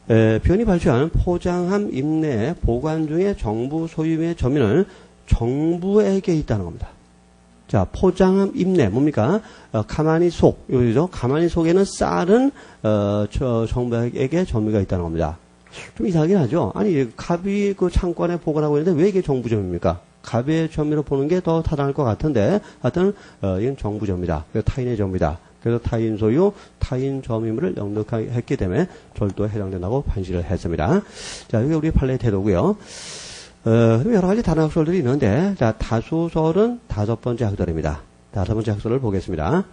변이 발표한 포장함 입내 보관 중에 정부 소유의 점유는 정부에게 있다는 겁니다. 자, 포장함 입내 뭡니까? 가마니 속, 요죠. 가마니 속에는 쌀은 정부에게 점유가 있다는 겁니다. 좀 이상하긴 하죠. 아니, 갑이 그 창고 안에 보관하고 있는데 왜 이게 정부 점유입니까? 갑의 점유로 보는 게 더 타당할 것 같은데, 하여튼 이건 정부 점유다. 타인의 점유다. 그래서 타인 소유, 타인 점유물을 영득했기 때문에 절도에 해당된다고 판시를 했습니다. 자, 이게 우리 판례의 태도고요. 여러 가지 다른 학설들이 있는데, 자, 다수설은 5번째 학설입니다. 5번째 학설을 보겠습니다.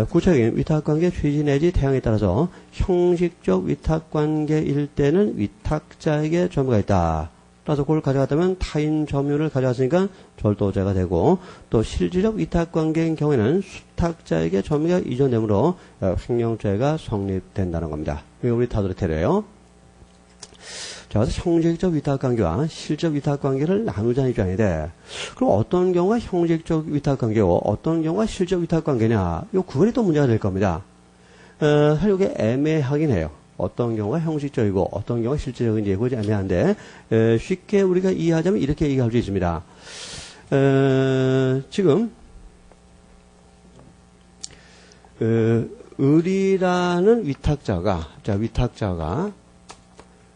구체적인 위탁관계 취지 내지 태양에 따라서 형식적 위탁관계일 때는 위탁자에게 점유가 있다. 따라서 그걸 가져갔다면 타인 점유를 가져갔으니까 절도죄가 되고, 또 실질적 위탁관계인 경우에는 수탁자에게 점유가 이전되므로 횡령죄가 성립된다는 겁니다. 이게 우리 다들의 태도예요. 자, 그래서 형식적 위탁관계와 실적 위탁관계를 나누자는 입장인데, 그럼 어떤 경우가 형식적 위탁관계고 어떤 경우가 실적 위탁관계냐, 요 그거이 또 문제가 될 겁니다. 사실 이게 애매하긴 해요. 어떤 경우가 형식적이고 어떤 경우가 실질적인지 그것이 애매한데, 쉽게 우리가 이해하자면 이렇게 얘기할 수 있습니다. 지금 을이라는 위탁자가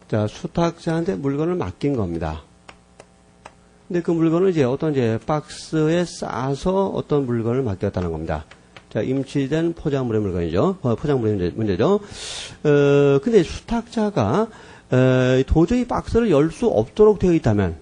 자, 수탁자한테 물건을 맡긴 겁니다. 근데 그 물건을 이제 박스에 싸서 어떤 물건을 맡겼다는 겁니다. 자, 임치된 포장물의 물건이죠. 포장물의 문제죠. 근데 수탁자가 도저히 박스를 열 수 없도록 되어 있다면,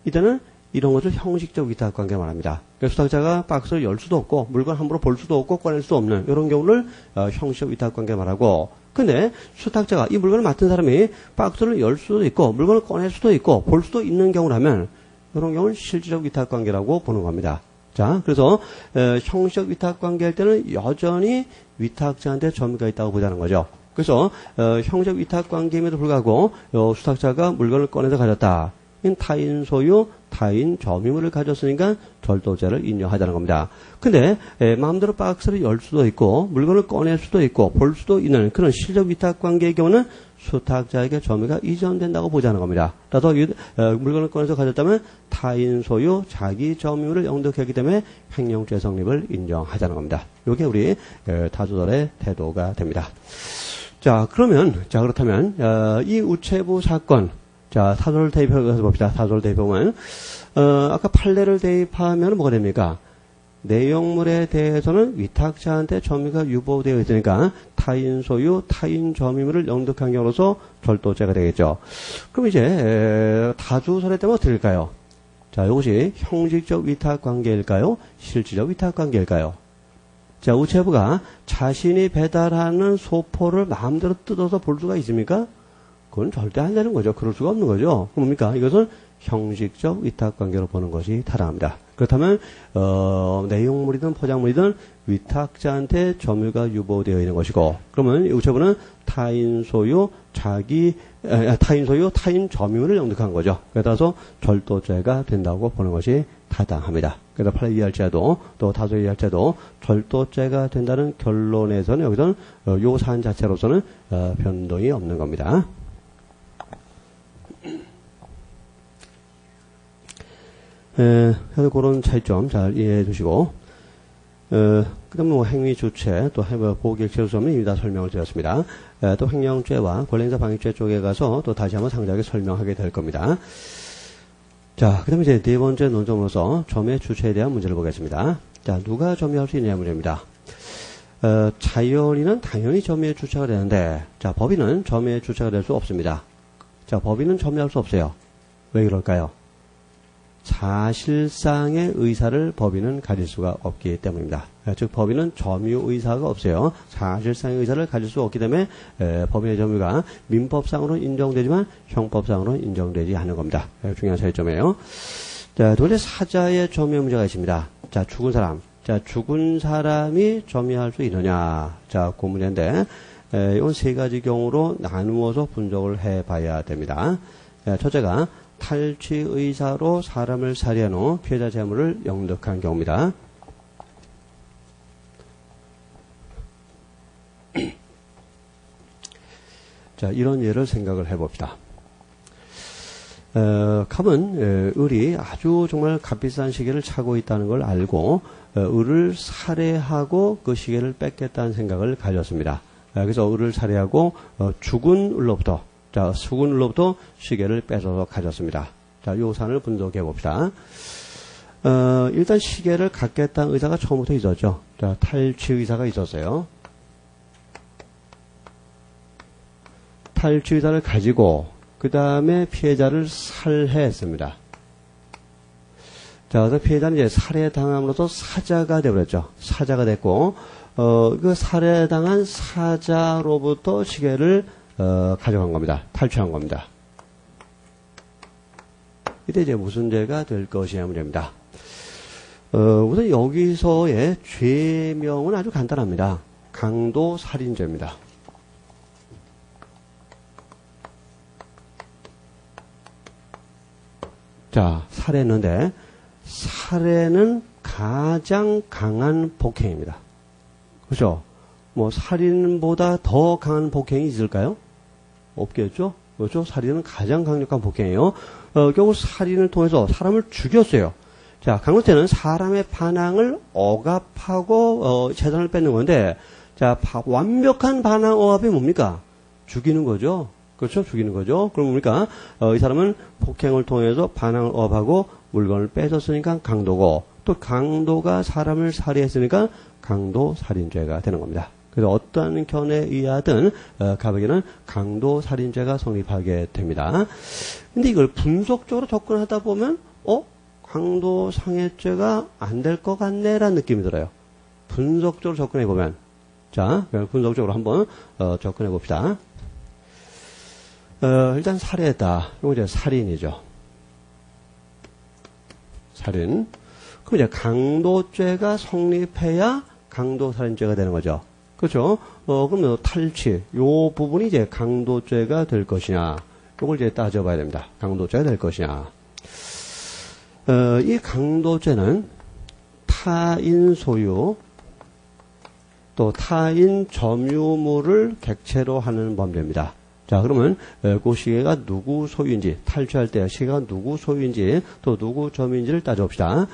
이때는 이런 것을 형식적 위탁관계 말합니다. 그러니까 수탁자가 박스를 열 수도 없고 물건 함부로 볼 수도 없고 꺼낼 수도 없는 이런 경우를 형식적 위탁관계 말하고, 근데 수탁자가 이 물건을 맡은 사람이 박스를 열 수도 있고 물건을 꺼낼 수도 있고 볼 수도 있는 경우라면 이런 경우는 실질적 위탁관계라고 보는 겁니다. 자, 그래서 형식적 위탁관계일 때는 여전히 위탁자한테 점유가 있다고 보자는 거죠. 그래서 형식적 위탁관계임에도 불구하고 수탁자가 물건을 꺼내서 가졌다. 타인 소유, 타인 점유물을 가졌으니까 절도죄를 인정하자는 겁니다. 근데 마음대로 박스를 열 수도 있고 물건을 꺼낼 수도 있고 볼 수도 있는 그런 실적 위탁관계의 경우는 수탁자에게 점유가 이전된다고 보자는 겁니다. 따라서 물건을 꺼내서 가졌다면 타인 소유, 자기 점유물을 영득했기 때문에 횡령죄 성립을 인정하자는 겁니다. 이게 우리 타조설의 태도가 됩니다. 자, 그렇다면 이 우체부 사건, 자, 타조를 대입해서 봅시다. 타조를 대입하면 아까 판례를 대입하면 뭐가 됩니까? 내용물에 대해서는 위탁자한테 점유가 유보되어 있으니까 타인 소유, 타인 점유물을 영득한 경우로서 절도죄가 되겠죠. 그럼 이제 타조설에 때문에 어떻게 될까요? 자, 이것이 형식적 위탁관계일까요? 실질적 위탁관계일까요? 자, 우체부가 자신이 배달하는 소포를 마음대로 뜯어서 볼 수가 있습니까? 그건 절대 안 되는 거죠. 그럴 수가 없는 거죠. 그럼 뭡니까? 이것은 형식적 위탁관계로 보는 것이 타당합니다. 그렇다면 내용물이든 포장물이든 위탁자한테 점유가 유보되어 있는 것이고, 그러면 이 우체부는 타인 소유, 타인 점유물을 영득한 거죠. 따라서 절도죄가 된다고 보는 것이 타당합니다. 그래서 판례 이해할죄도 또 타조 이해할죄도 절도죄가 된다는 결론에서는 여기서는 요 사안 자체로서는 변동이 없는 겁니다. 그래서 그런 차이점 잘 이해해 두시고, 그 다음에 뭐 행위 주체, 또 보호객체 수업은 이미 다 설명을 드렸습니다. 또 횡령죄와 권리행사 방해죄 쪽에 가서 또 다시 한번 상세하게 설명하게 될 겁니다. 자, 그 다음에 이제 네 번째 논점으로서 점유의 주체에 대한 문제를 보겠습니다. 자, 누가 점유할 수 있느냐 문제입니다. 자연인은 당연히 점유의 주체가 되는데, 자, 법인은 점유의 주체가 될 수 없습니다. 자, 법인은 점유할 수 없어요. 왜 그럴까요? 사실상의 의사를 법인은 가질 수가 없기 때문입니다. 즉 법인은 점유 의사가 없어요. 사실상의 의사를 가질 수가 없기 때문에 법인의 점유가 민법상으로는 인정되지만 형법상으로는 인정되지 않는 겁니다. 중요한 차이점이에요. 자, 두 번째 사자의 점유 문제가 있습니다. 자, 죽은 사람. 자, 죽은 사람이 점유할 수 있느냐. 자, 그 문제인데 이건 세 가지 경우로 나누어서 분석을 해봐야 됩니다. 첫째가 탈취 의사로 사람을 살해한 후 피해자 재물을 영득한 경우입니다. 자, 이런 예를 생각을 해봅시다. 갑은 을이 아주 정말 값비싼 시계를 차고 있다는 걸 알고 을을 살해하고 그 시계를 뺏겠다는 생각을 가졌습니다. 그래서 을을 살해하고 죽은 을로부터, 자, 죽은 을로부터 시계를 뺏어서 가졌습니다. 자, 요 사안을 분석해 봅시다. 일단 시계를 갖겠다는 의사가 처음부터 있었죠. 자, 탈취 의사가 있었어요. 탈취 의사를 가지고 그 다음에 피해자를 살해했습니다. 자, 그래서 피해자는 이제 살해당함으로써 사자가 되어버렸죠. 사자가 됐고, 그 살해당한 사자로부터 시계를 가져간 겁니다. 탈취한 겁니다. 이때 이제 무슨 죄가 될 것이냐 문제입니다. 우선 여기서의 죄명은 아주 간단합니다. 강도 살인죄입니다. 자, 살해했는데 살해는 가장 강한 폭행입니다. 그렇죠? 뭐 살인보다 더 강한 폭행이 있을까요? 없겠죠? 그렇죠? 살인은 가장 강력한 폭행이에요. 결국 살인을 통해서 사람을 죽였어요. 자, 강도죄는 사람의 반항을 억압하고 재산을 뺏는 건데, 자, 완벽한 반항 억압이 뭡니까? 죽이는 거죠. 그렇죠? 죽이는 거죠. 그럼 뭡니까? 이 사람은 폭행을 통해서 반항을 억압하고 물건을 뺏었으니까 강도고, 또 강도가 사람을 살해했으니까 강도 살인죄가 되는 겁니다. 그래서 어떤 견해에 의하든 갑에게는 강도 살인죄가 성립하게 됩니다. 근데 이걸 분석적으로 접근하다 보면 강도상해죄가 안 될 것 같네라는 느낌이 들어요. 분석적으로 접근해 보면, 자, 분석적으로 한번 접근해 봅시다. 일단 살해했다. 이거 이제 살인이죠. 살인. 그럼 이제 강도죄가 성립해야 강도살인죄가 되는 거죠. 그렇죠? 그러면 탈취, 요 부분이 이제 강도죄가 될 것이냐, 요걸 이제 따져봐야 됩니다. 강도죄가 될 것이냐. 이 강도죄는 타인 소유, 또 타인 점유물을 객체로 하는 범죄입니다. 자, 그러면 그 시계가 누구 소유인지, 탈취할 때 시계가 누구 소유인지, 또 누구 점유인지를 따져봅시다.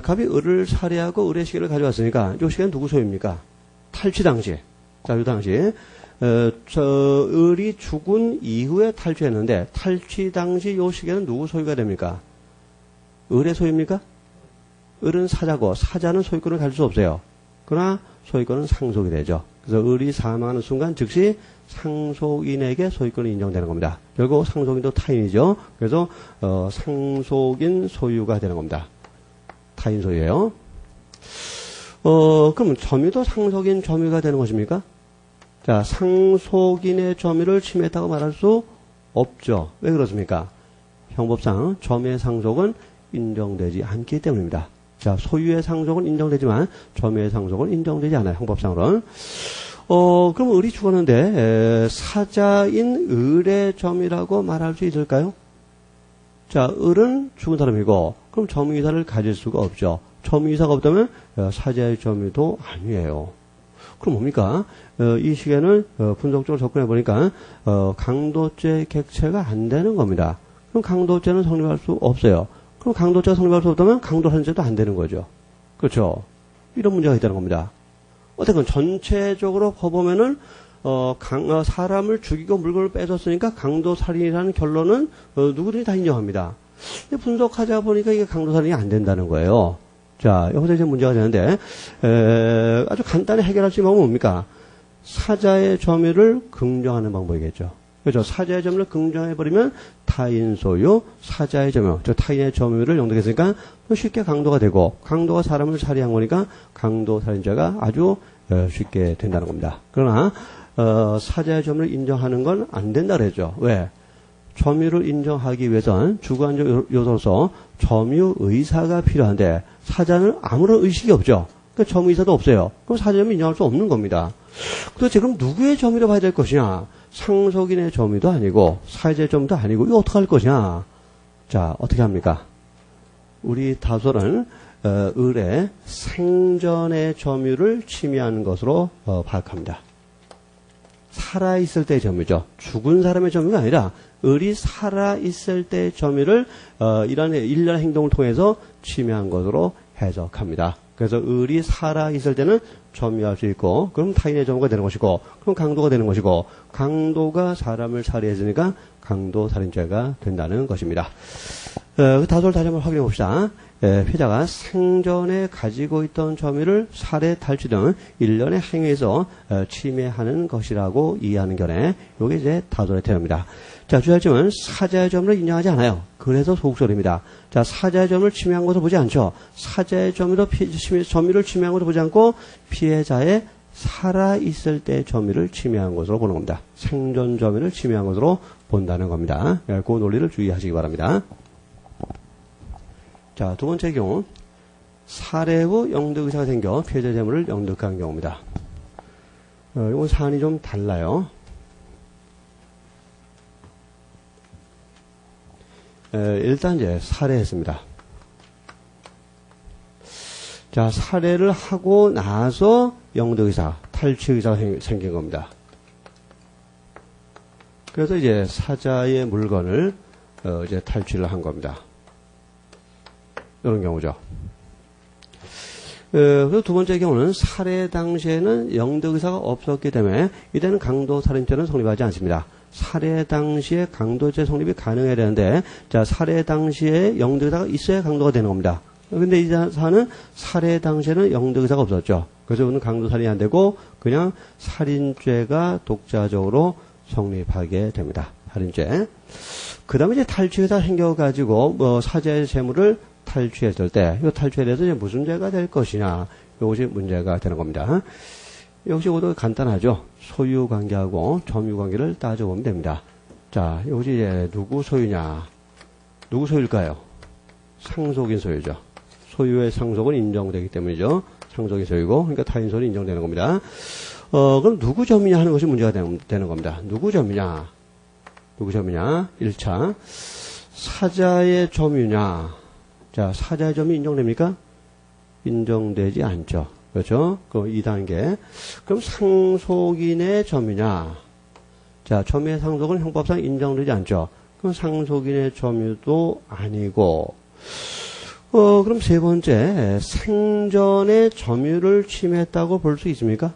갑이 을을 살해하고 을의 시계를 가져왔으니까 이 시계는 누구 소유입니까? 탈취 당시. 자, 이 당시 을이 죽은 이후에 탈취했는데 탈취 당시 이 시계는 누구 소유가 됩니까? 을의 소유입니까? 을은 사자고 사자는 소유권을 가질 수 없어요. 그러나 소유권은 상속이 되죠. 그래서 을이 사망하는 순간 즉시 상속인에게 소유권이 인정되는 겁니다. 결국 상속인도 타인이죠. 그래서 상속인 소유가 되는 겁니다. 타인 소유예요. 그럼 점유도 상속인 점유가 되는 것입니까? 자, 상속인의 점유를 침해했다고 말할 수 없죠. 왜 그렇습니까? 형법상 점유의 상속은 인정되지 않기 때문입니다. 자, 소유의 상속은 인정되지만 점유의 상속은 인정되지 않아요. 형법상으로는. 그럼 을이 죽었는데 사자인 을의 점이라고 말할 수 있을까요? 자, 을은 죽은 사람이고 그럼 점유이사를 가질 수가 없죠. 점유이사가 없다면 사자의 점유도 아니에요. 그럼 뭡니까? 이 시계는 분석적으로 접근해 보니까 강도죄 객체가 안 되는 겁니다. 그럼 강도죄는 성립할 수 없어요. 그럼 강도죄가 성립할 수 없다면 강도살인죄도 안 되는 거죠. 그렇죠? 이런 문제가 있다는 겁니다. 어쨌든 전체적으로 보면은 사람을 죽이고 물건을 뺏었으니까 강도살인이라는 결론은 누구든지 다 인정합니다. 근데 분석하자 보니까 이게 강도살인이 안 된다는 거예요. 자, 여기서 이제 문제가 되는데 아주 간단히 해결할 수 있는 방법은 뭡니까? 사자의 점유를 긍정하는 방법이겠죠. 그렇죠. 사자의 점유를 긍정해버리면 타인 소유, 사자의 점유, 즉 타인의 점유를 영득했으니까 쉽게 강도가 되고 강도가 사람을 살해한 거니까 강도살인죄가 아주 쉽게 된다는 겁니다. 그러나 사자의 점유를 인정하는 건 안 된다 그랬죠. 왜? 점유를 인정하기 위해선 주관적 요소로서 점유 의사가 필요한데 사자는 아무런 의식이 없죠. 그러니까 점유 의사도 없어요. 그럼 사자 점유 인정할 수 없는 겁니다. 도대체 그럼 누구의 점유로 봐야 될 것이냐? 상속인의 점유도 아니고 사자의 점유도 아니고 이거 어떻게 할 것이냐? 자, 어떻게 합니까? 우리 다솔은 을의 생전의 점유를 침해하는 것으로 파악합니다. 살아있을 때의 점유죠. 죽은 사람의 점유가 아니라 을이 살아있을 때의 점유를 이런 일련의 행동을 통해서 침해한 것으로 해석합니다. 그래서 을이 살아있을 때는 점유할 수 있고 그럼 타인의 점유가 되는 것이고 그럼 강도가 되는 것이고 강도가 사람을 살해했으니까 강도살인죄가 된다는 것입니다. 그 다소를 다시 한번 확인해 봅시다. 피해자가 생전에 가지고 있던 점유를 살해, 탈취 등 일련의 행위에서 침해하는 것이라고 이해하는 견해. 이게 이제 다소의 태도입니다. 자, 주의할 점은 사자의 점유를 인정하지 않아요. 그래서 소극설입니다. 자, 사자의 점유를 침해한 것을 보지 않죠. 사자의 점유를 침해한 것을 보지 않고 피해자의 살아있을 때 점유를 침해한 것으로 보는 겁니다. 생전 점유를 침해한 것으로 본다는 겁니다. 그 논리를 주의하시기 바랍니다. 자, 두 번째 경우 살해 후 영득의사가 생겨 피해자 재물을 영득한 경우입니다. 이건 사안이 좀 달라요. 일단 이제 살해했습니다. 자, 살해를 하고 나서 영득의사, 탈취의사가 생긴 겁니다. 그래서 이제 사자의 물건을 이제 탈취를 한 겁니다. 이런 경우죠. 그리고 두 번째 경우는 살해 당시에는 영득의사가 없었기 때문에 이때는 강도살인죄는 성립하지 않습니다. 살해 당시에 강도죄 성립이 가능해야 되는데, 자, 살해 당시에 영득의사가 있어야 강도가 되는 겁니다. 근데 이 사안은 살해 당시에는 영득의사가 없었죠. 그래서 이거는 강도살인이 안 되고 그냥 살인죄가 독자적으로 성립하게 됩니다. 살인죄. 그 다음에 이제 탈취가 생겨가지고, 사자의 재물을 탈취했을 때, 이 탈취에 대해서 이제 무슨 죄가 될 것이냐, 이것이 문제가 되는 겁니다. 역시 이것도 간단하죠. 소유 관계하고 점유 관계를 따져보면 됩니다. 자, 이것이 이제 누구 소유냐? 누구 소유일까요? 상속인 소유죠. 소유의 상속은 인정되기 때문이죠. 상속인 소유고, 그러니까 타인 소유는 인정되는 겁니다. 그럼 누구 점이냐 하는 것이 문제가 되는 겁니다. 누구 점이냐? 누구 점이냐? 1차. 사자의 점유냐? 자, 사자의 점이 인정됩니까? 인정되지 않죠. 그렇죠? 그 2단계. 그럼 상속인의 점유냐? 자, 점유의 상속은 형법상 인정되지 않죠. 그럼 상속인의 점유도 아니고, 그럼 세 번째, 생전의 점유를 침해했다고 볼 수 있습니까?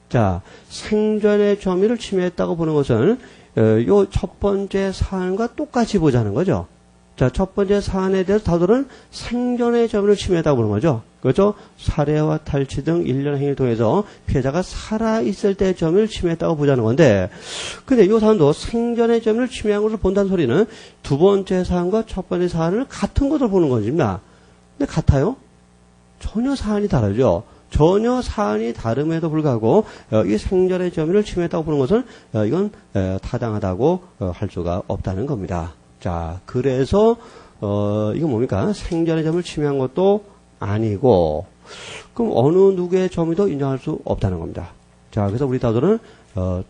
자, 생전의 점유를 침해했다고 보는 것은, 요 첫 번째 사안과 똑같이 보자는 거죠. 자, 첫 번째 사안에 대해서 다들은 생전의 점유를 침해했다고 보는 거죠. 그렇죠? 살해와 탈취 등 일련의 행위를 통해서 피해자가 살아있을 때의 점유를 침해했다고 보자는 건데, 근데 이 사안도 생전의 점유를 침해한 것을 본다는 소리는 두 번째 사안과 첫 번째 사안을 같은 것으로 보는 것입니다. 근데 같아요? 전혀 사안이 다르죠. 전혀 사안이 다름에도 불구하고 이 생전의 점유를 침해했다고 보는 것은 이건 타당하다고 할 수가 없다는 겁니다. 자, 그래서 이건 뭡니까? 생전의 점유를 침해한 것도 아니고, 그럼 어느 누구의 점유도 인정할 수 없다는 겁니다. 자, 그래서 우리 다도는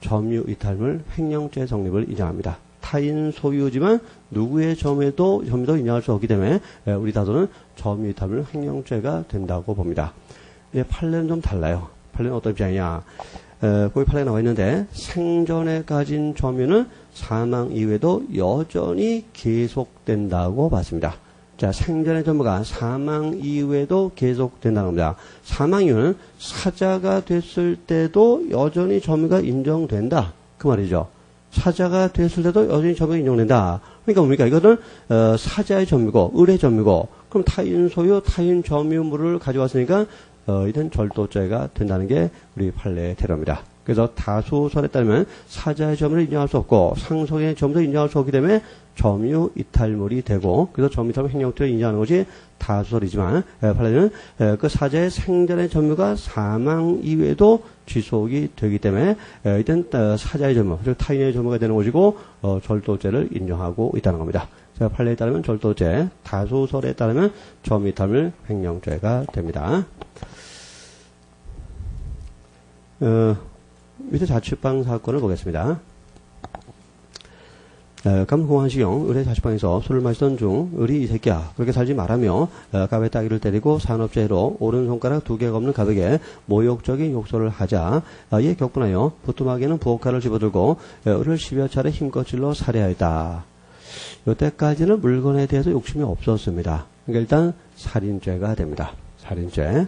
점유 이탈물 횡령죄 성립을 인정합니다. 타인 소유지만 누구의 점유도 인정할 수 없기 때문에 우리 다도는 점유 이탈물 횡령죄가 된다고 봅니다. 예, 판례는 좀 달라요. 판례는 어떤 입장이냐? 거기 판례가 나와 있는데, 생전에 가진 점유는 사망 이후에도 여전히 계속된다고 봤습니다. 자, 생전의 점유가 사망 이후에도 계속된다는 겁니다. 사망 이후는 사자가 됐을 때도 여전히 점유가 인정된다. 그 말이죠. 사자가 됐을 때도 여전히 점유가 인정된다. 그러니까 뭡니까? 이거는 사자의 점유고, 을의 점유고, 그럼 타인 소유, 타인 점유물을 가져왔으니까 이런 절도죄가 된다는 게 우리 판례의 대로입니다. 그래서 다수설에 따르면 사자의 점유를 인정할 수 없고 상속의 점유도 인정할 수 없기 때문에 점유 이탈물이 되고, 그래서 점유 이탈물 횡령죄를 인정하는 것이 다수설이지만 판례는 그 사자의 생전의 점유가 사망 이후에도 지속이 되기 때문에 일단 사자의 점유, 즉 타인의 점유가 되는 것이고 절도죄를 인정하고 있다는 겁니다. 판례에 따르면 절도죄, 다수설에 따르면 점유 이탈물 횡령죄가 됩니다. 밑에 자취방 사건을 보겠습니다. 감공한시경 을의 자취방에서 술을 마시던 중 을이 이 새끼야 그렇게 살지 말라며 갑의 따귀를 때리고 산업재해로 오른손가락 2개가 없는 갑에게 모욕적인 욕설을 하자 이에 격분하여 부뚜막에는 부엌칼을 집어들고 을을 10여 차례 힘껏 찔러 살해하였다. 이때까지는 물건에 대해서 욕심이 없었습니다. 그러니까 일단 살인죄가 됩니다. 살인죄.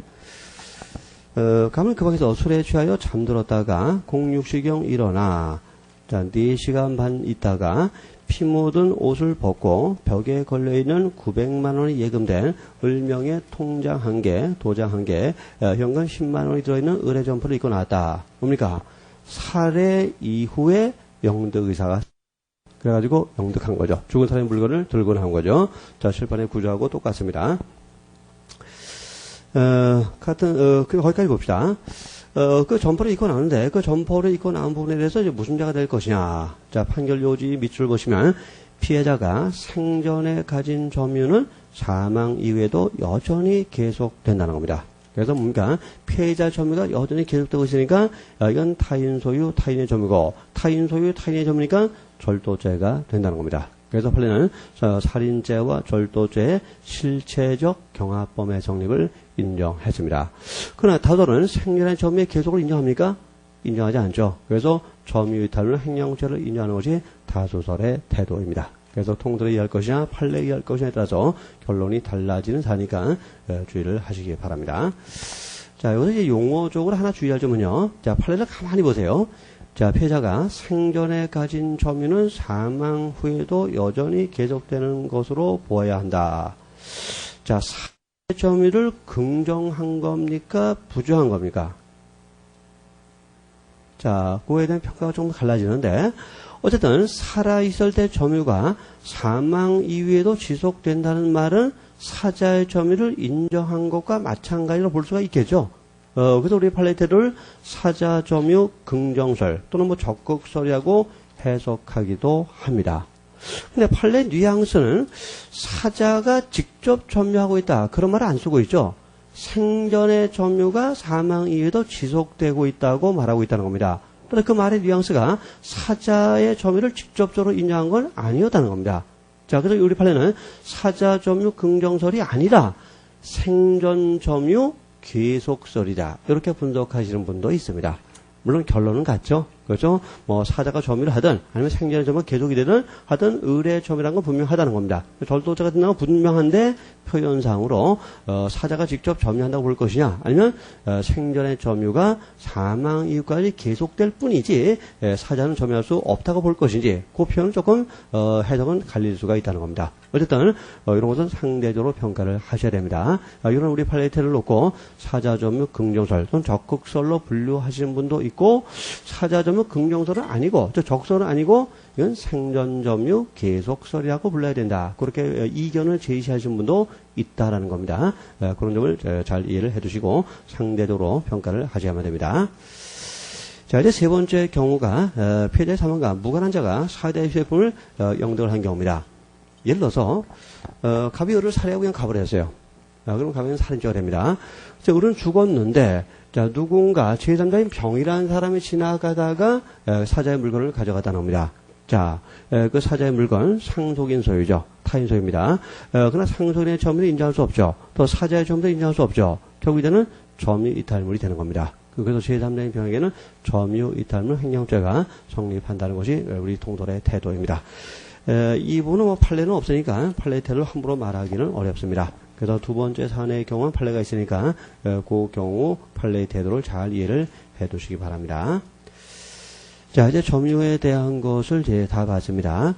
갑은 그 방에서 술에 취하여 잠들었다가 06시경 일어나, 자, 4시간 반 있다가 피 묻은 옷을 벗고 벽에 걸려있는 900만 원이 예금된 을명의 통장 1개, 도장 1개, 현금 10만 원이 들어있는 을의 점퍼를 입고 나왔다. 뭡니까? 살해 이후에 영득의사가 그래가지고 영득한 거죠. 죽은 사람의 물건을 들고 나온 거죠. 자, 실판의 구조하고 똑같습니다. 거기까지 봅시다. 그 점퍼를 입고 나오는데, 그 점퍼를 입고 나온 부분에 대해서 이제 무슨 죄가 될 것이냐. 자, 판결 요지 밑줄 보시면, 피해자가 생전에 가진 점유는 사망 이후에도 여전히 계속된다는 겁니다. 그래서 뭡니까? 피해자 점유가 여전히 계속되고 있으니까, 이건 타인 소유, 타인의 점유고, 타인 소유, 타인의 점유니까 절도죄가 된다는 겁니다. 그래서 판례는 살인죄와 절도죄의 실체적 경합범의 성립을 인정했습니다. 그러나 다도는 생전의 점유의 계속을 인정합니까? 인정하지 않죠. 그래서 점유이탈물 횡령죄를 인정하는 것이 다수설의 태도입니다. 그래서 통들어 이해할 것이냐 판례 이해할 것이냐에 따라서 결론이 달라지는 사니까 주의를 하시기 바랍니다. 자, 여기서 이제 용어적으로 하나 주의할 점은요. 자, 판례를 가만히 보세요. 자, 피해자가 생전에 가진 점유는 사망 후에도 여전히 계속되는 것으로 보아야 한다. 자, 살해 점유를 긍정한 겁니까? 부정한 겁니까? 자, 그거에 대한 평가가 좀 달라지는데, 어쨌든 살아있을 때 점유가 사망 이후에도 지속된다는 말은 사자의 점유를 인정한 것과 마찬가지로 볼 수가 있겠죠. 그래서 우리 판례태를 사자 점유 긍정설 또는 뭐 적극설이라고 해석하기도 합니다. 근데 판례 뉘앙스는 사자가 직접 점유하고 있다, 그런 말을 안 쓰고 있죠. 생전의 점유가 사망 이후에도 지속되고 있다고 말하고 있다는 겁니다. 그런데 그 말의 뉘앙스가 사자의 점유를 직접적으로 인정한 건 아니었다는 겁니다. 자, 그래서 우리 판례는 사자 점유 긍정설이 아니라 생전 점유 계속설이다, 이렇게 분석하시는 분도 있습니다. 물론 결론은 같죠. 그렇죠? 뭐 사자가 점유를 하든 아니면 생전의 점유가 계속이 되든 하든 의례의 점유라는 건 분명하다는 겁니다. 절도죄 같은 경우는 분명한데 표현상으로 사자가 직접 점유한다고 볼 것이냐, 아니면 생전의 점유가 사망 이후까지 계속될 뿐이지 사자는 점유할 수 없다고 볼 것인지, 그 표현은 조금 해석은 갈릴 수가 있다는 겁니다. 어쨌든 이런 것은 상대적으로 평가를 하셔야 됩니다. 이런 우리 판례태를 놓고 사자 점유 긍정설 또는 적극설로 분류하시는 분도 있고, 사자 점유 긍정설은 아니고 적설은 아니고 이건 생전 점유 계속설이라고 불러야 된다, 그렇게 이견을 제시하시는 분도 있다라는 겁니다. 그런 점을 잘 이해를 해두시고 상대적으로 평가를 하셔야만 됩니다. 자, 이제 세 번째 경우가 피해자의 사망과 무관한 자가 사대의 휴대폰을 영득을 한 경우입니다. 예를 들어서 갑이 을을 살해하고 그냥 가버렸어요. 그럼 갑은 살인죄가 됩니다. 자, 을은 죽었는데, 자, 누군가 제3자인 병이라는 사람이 지나가다가 사자의 물건을 가져갔다는 겁니다. 자, 그 사자의 물건 상속인 소유죠. 타인 소유입니다. 그러나 상속인의 점유를 인정할 수 없죠. 또 사자의 점유도 인정할 수 없죠. 결국 이제는 점유 이탈물이 되는 겁니다. 그래서 제3자인 병에게는 점유 이탈물 횡령죄가 성립한다는 것이 우리 통돌의 태도입니다. 이 부분은 뭐 판례는 없으니까 판례태를 함부로 말하기는 어렵습니다. 그래서 두 번째 사안의 경우는 판례가 있으니까 그 경우 판례의 태도를 잘 이해를 해 두시기 바랍니다. 자, 이제 점유에 대한 것을 이제 다 봤습니다.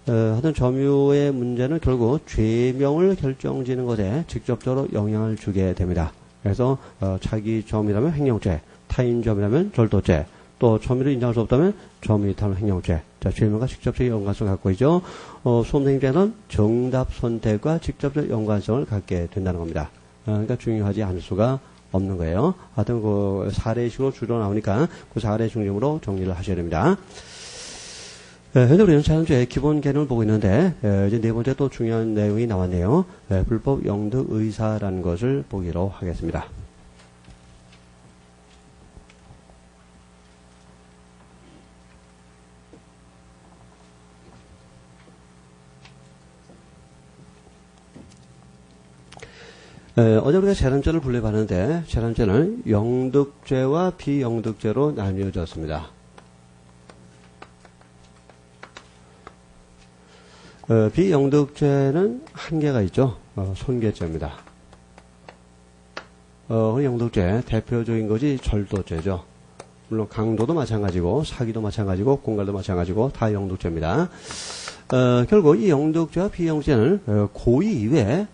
하여튼 점유의 문제는 결국 죄명을 결정지는 것에 직접적으로 영향을 주게 됩니다. 그래서 자기 점이라면 횡령죄, 타인 점이라면 절도죄, 또 점유를 인정할 수 없다면 점유이탈 횡령죄. 자, 죄명과 직접적인 연관성을 갖고 있죠. 수험생님께서는 정답 선택과 직접적 연관성을 갖게 된다는 겁니다. 그러니까 중요하지 않을 수가 없는 거예요. 하여튼 그 사례식으로 주로 나오니까 그 사례 중심으로 정리를 하셔야 됩니다. 현재 우리는 자연주의 기본 개념을 보고 있는데, 이제 네 번째 또 중요한 내용이 나왔네요. 불법 영득 의사라는 것을 보기로 하겠습니다. 어제 우리가 재란죄를 분류해봤는데, 재란죄는 영득죄와 비영득죄로 나뉘어졌습니다. 비영득죄는 한계가 있죠. 손괴죄입니다. 영득죄 대표적인 것이 절도죄죠. 물론 강도도 마찬가지고 사기도 마찬가지고 공갈도 마찬가지고 다 영득죄입니다. 결국 이 영득죄와 비영득죄는 고의 이외에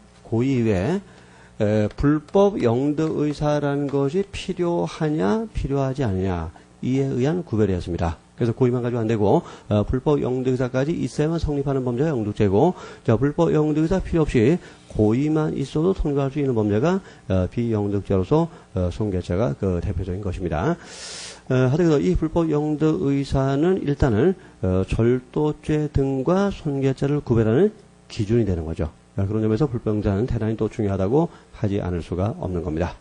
불법 영득 의사라는 것이 필요하냐 필요하지 않느냐 이에 의한 구별이었습니다. 그래서 고의만 가지고 안 되고 불법 영득 의사까지 있어야만 성립하는 범죄가 영득죄고, 자, 불법 영득 의사 필요 없이 고의만 있어도 성립할 수 있는 범죄가 비영득죄로서 손괴죄가 그 대표적인 것입니다. 하여튼 이 불법 영득 의사는 일단은 절도죄 등과 손괴죄를 구별하는 기준이 되는 거죠. 그런 점에서 불법 영득은 대단히 또 중요하다고 하지 않을 수가 없는 겁니다.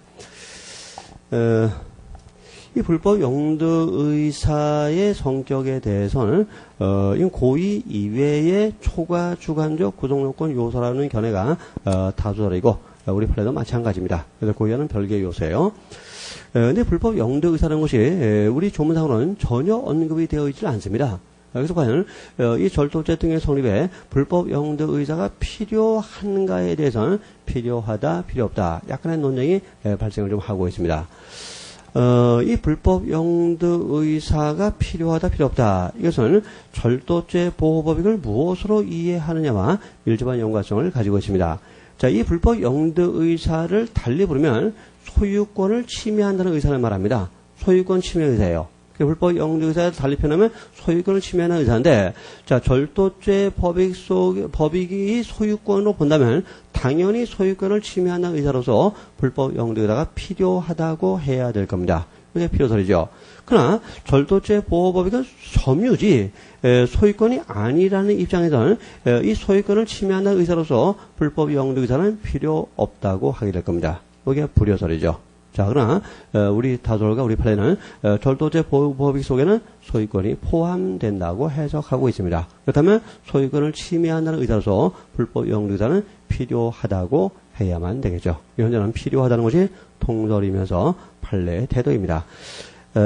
이 불법 영득 의사의 성격에 대해서는 고의 이외의 초과 주관적 구성요건 요소라는 견해가 다수설이고 우리 판례도 마찬가지입니다. 그래서 고의와는 별개의 요소예요. 근데 불법 영득 의사라는 것이 우리 조문상으로는 전혀 언급이 되어 있지 않습니다. 그래서 과연 이 절도죄 등의 성립에 불법 영득 의사가 필요한가에 대해서는 필요하다, 필요 없다 약간의 논쟁이 발생을 좀 하고 있습니다. 이 불법 영득 의사가 필요하다, 필요 없다. 이것은 절도죄 보호법익을 무엇으로 이해하느냐와 밀접한 연관성을 가지고 있습니다. 자, 이 불법 영득 의사를 달리 부르면 소유권을 침해한다는 의사를 말합니다. 소유권 침해 의사예요. 불법 영리 의사를 달리 표현하면 소유권을 침해하는 의사인데, 자, 절도죄 법익이 소유권으로 본다면 당연히 소유권을 침해하는 의사로서 불법 영리 의사가 필요하다고 해야 될 겁니다. 이게 필요설이죠. 그러나 절도죄 보호법익은 점유지 소유권이 아니라는 입장에서는 이 소유권을 침해하는 의사로서 불법 영리 의사는 필요 없다고 하게 될 겁니다. 이게 불효설이죠. 자, 그러나 우리 다솔과 우리 판례는 절도죄 보호법익 속에는 소유권이 포함된다고 해석하고 있습니다. 그렇다면 소유권을 침해한다는 의사로서 불법 영리 의사는 필요하다고 해야만 되겠죠. 현재는 필요하다는 것이 통설이면서 판례의 태도입니다.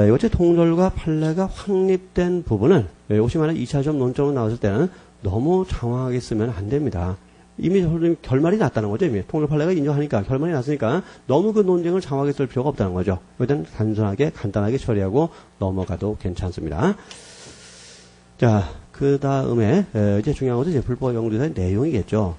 이것이 통설과 판례가 확립된 부분은 혹시 만약 2차 시험 논점으로 나왔을 때는 너무 장황하게 쓰면 안 됩니다. 이미 결말이 났다는 거죠. 이미 통설 판례가 인정하니까 결말이 났으니까 너무 그 논쟁을 장황하게 쓸 필요가 없다는 거죠. 일단 단순하게 간단하게 처리하고 넘어가도 괜찮습니다. 자, 그 다음에 이제 중요한 것은 이제 불법 영리의사의 내용이겠죠.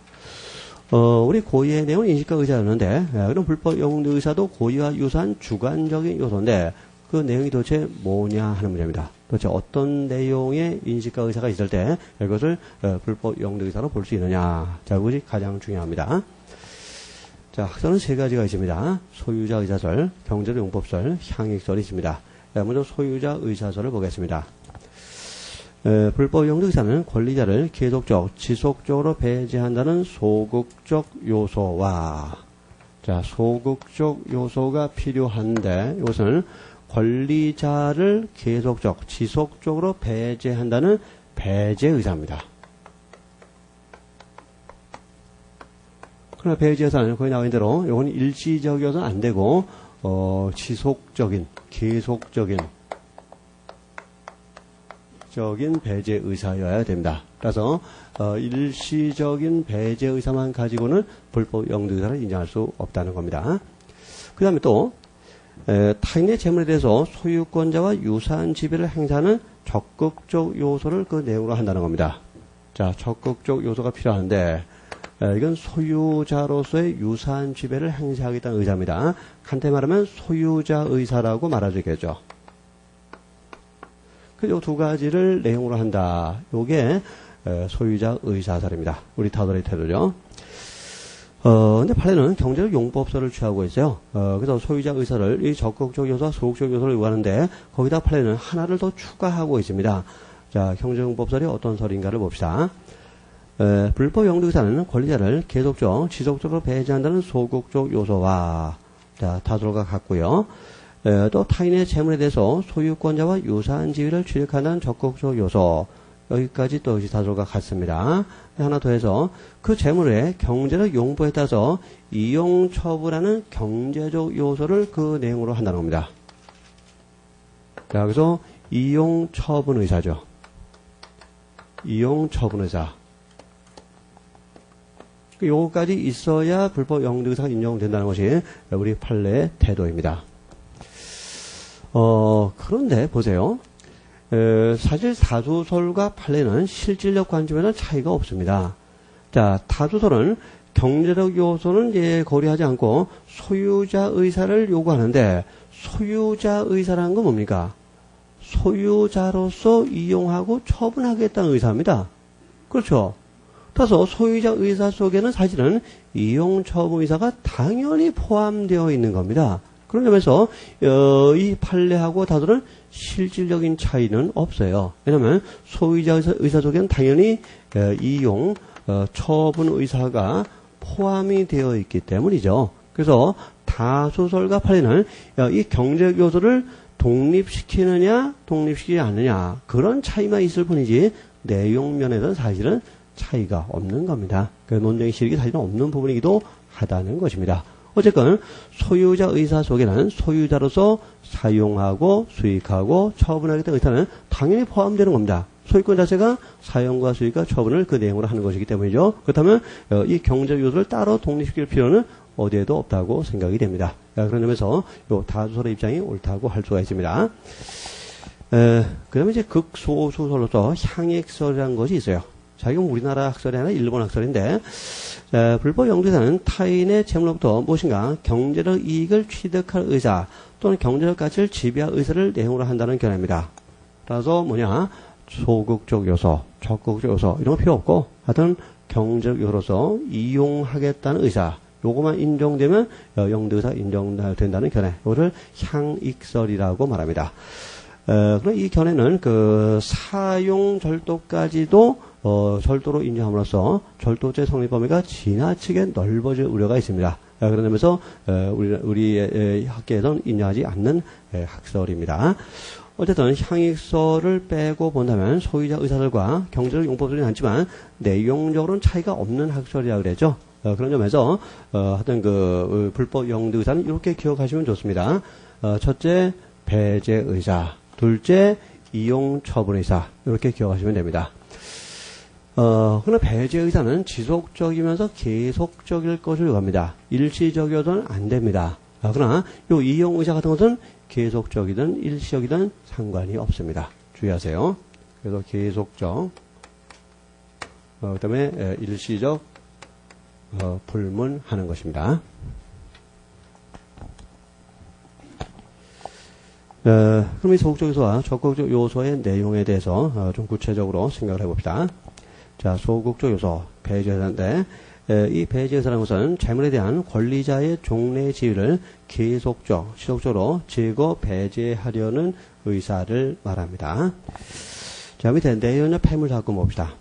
우리 고의의 내용은 인식과 의사였는데, 그럼 불법 영리 의사도 고의와 유사한 주관적인 요소인데, 그 내용이 도대체 뭐냐 하는 문제입니다. 도대체 어떤 내용의 인식과 의사가 있을 때, 이것을 불법 영리 의사로 볼 수 있느냐. 자, 그것이 가장 중요합니다. 자, 학설은 세 가지가 있습니다. 소유자 의사설, 경제적 용법설, 향익설이 있습니다. 먼저 소유자 의사설을 보겠습니다. 불법 영리 의사는 권리자를 계속적, 지속적으로 배제한다는 소극적 요소와, 자, 소극적 요소가 필요한데, 이것은 권리자를 계속적, 지속적으로 배제한다는 배제 의사입니다. 그러나 배제 의사는 거기 나와 있는 대로, 이건 일시적이어서는 안 되고, 지속적인, 계속적인, 배제 의사여야 됩니다. 따라서 일시적인 배제 의사만 가지고는 불법 영리 의사를 인정할 수 없다는 겁니다. 그 다음에 또 타인의 재물에 대해서 소유권자와 유사한 지배를 행사하는 적극적 요소를 그 내용으로 한다는 겁니다. 자, 적극적 요소가 필요한데 이건 소유자로서의 유사한 지배를 행사하겠다는 의사입니다. 간단히 말하면 소유자 의사라고 말해주겠죠. 그 두 가지를 내용으로 한다. 요게 소유자 의사설입니다. 우리 다솔의 태도죠. 근데 판례는 경제적 용법설을 취하고 있어요. 그래서 소유자 의사를 이 적극적 요소와 소극적 요소를 요구하는데 거기다 판례는 하나를 더 추가하고 있습니다. 자, 경제적 용법설이 어떤 설인가를 봅시다. 불법 영리 의사는 권리자를 계속적, 지속적으로 배제한다는 소극적 요소와, 자, 다솔과 같고요. 또 타인의 재물에 대해서 소유권자와 유사한 지위를 취득하는 적극적 요소, 여기까지 또 다솔과 같습니다. 하나 더 해서 그 재물의 경제적 용보에 따라서 이용 처분하는 경제적 요소를 그 내용으로 한다는 겁니다. 자, 그래서 이용 처분 의사죠. 이용 처분 의사. 요거까지 있어야 불법 영리 의사가 인정된다는 것이 우리 판례의 태도입니다. 그런데 보세요. 사실 다주설과 판례는 실질적 관점에는 차이가 없습니다. 자, 다주설은 경제적 요소는 고려하지 않고 소유자 의사를 요구하는데 소유자 의사라는 건 뭡니까? 소유자로서 이용하고 처분하겠다는 의사입니다. 그렇죠? 따라서 소유자 의사 속에는 사실은 이용 처분 의사가 당연히 포함되어 있는 겁니다. 그런 점에서 이 판례하고 다솔은 실질적인 차이는 없어요. 왜냐하면 소유자 의사 속에는 당연히 이용 처분 의사가 포함이 되어 있기 때문이죠. 그래서 다수설과 판례는 이 경제적 요소를 독립시키느냐 독립시키지 않느냐 그런 차이만 있을 뿐이지 내용 면에서는 사실은 차이가 없는 겁니다. 그 논쟁의 실익이 사실은 없는 부분이기도 하다는 것입니다. 어쨌건 소유자 의사 속에는 소유자로서 사용하고 수익하고 처분하겠다는 의사는 당연히 포함되는 겁니다. 소유권 자체가 사용과 수익과 처분을 그 내용으로 하는 것이기 때문이죠. 그렇다면 이 경제적 요소를 따로 독립시킬 필요는 어디에도 없다고 생각이 됩니다. 그런 점에서 요 다수설의 입장이 옳다고 할 수가 있습니다. 그 다음에 이제 극소수설로서 향익설이라는 것이 있어요. 자, 이건 우리나라 학설이 아니라 일본 학설인데, 불법 영리사는 타인의 재물로부터 무엇인가 경제적 이익을 취득할 의사 또는 경제적 가치를 지배할 의사를 내용으로 한다는 견해입니다. 따라서 뭐냐, 소극적 요소, 적극적 요소 이런 거 필요 없고 하여튼 경제적 요소로서 이용하겠다는 의사, 요거만 인정되면 영득의사가 인정된다는 견해, 이거를 향익설이라고 말합니다. 그럼 이 견해는 그 사용 절도까지도 절도로 인정함으로써 절도죄 성립 범위가 지나치게 넓어질 우려가 있습니다. 그런 점에서 우리의 학계에서는 인정하지 않는 학설입니다. 어쨌든 향익설을 빼고 본다면 소유자 의사들과 경제적 용법들이 많지만 내용적으로는 차이가 없는 학설이라고 그랬죠. 그런 점에서 하여튼 그 불법 영득 의사는 이렇게 기억하시면 좋습니다. 첫째, 배제 의사. 둘째, 이용 처분 의사. 이렇게 기억하시면 됩니다. 그러나 배제 의사는 지속적이면서 계속적일 것을 요구합니다. 일시적이어서는 안 됩니다. 그러나 요 이용 의사 같은 것은 계속적이든 일시적이든 상관이 없습니다. 주의하세요. 그래서 계속적, 그 다음에 일시적 불문하는 것입니다. 그럼 이 소극적 요소와 적극적 요소의 내용에 대해서 좀 구체적으로 생각을 해봅시다. 자, 소극적 요소, 배제의사인데, 이 배제의사라는 것은 재물에 대한 권리자의 종래 지위를 계속적, 지속적으로 제거, 배제하려는 의사를 말합니다. 자, 밑에 내연녀 폐물 사건 봅시다.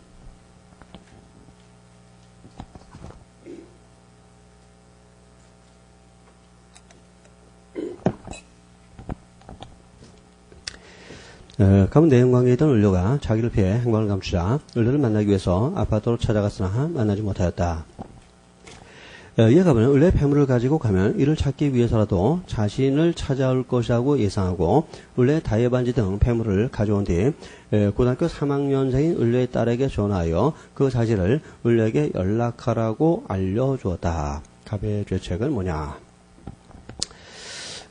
가문 내연관계에 있던 을료가 자기를 피해 행방을 감추자 을료를 만나기 위해서 아파트로 찾아갔으나 만나지 못하였다. 이에 가문은 을료의 폐물을 가지고 가면 이를 찾기 위해서라도 자신을 찾아올 것이라고 예상하고 을료의 다이어반지 등 폐물을 가져온 뒤 고등학교 3학년생인 을료의 딸에게 전화하여 그 사실을 을료에게 연락하라고 알려주었다. 갑의 죄책은 뭐냐?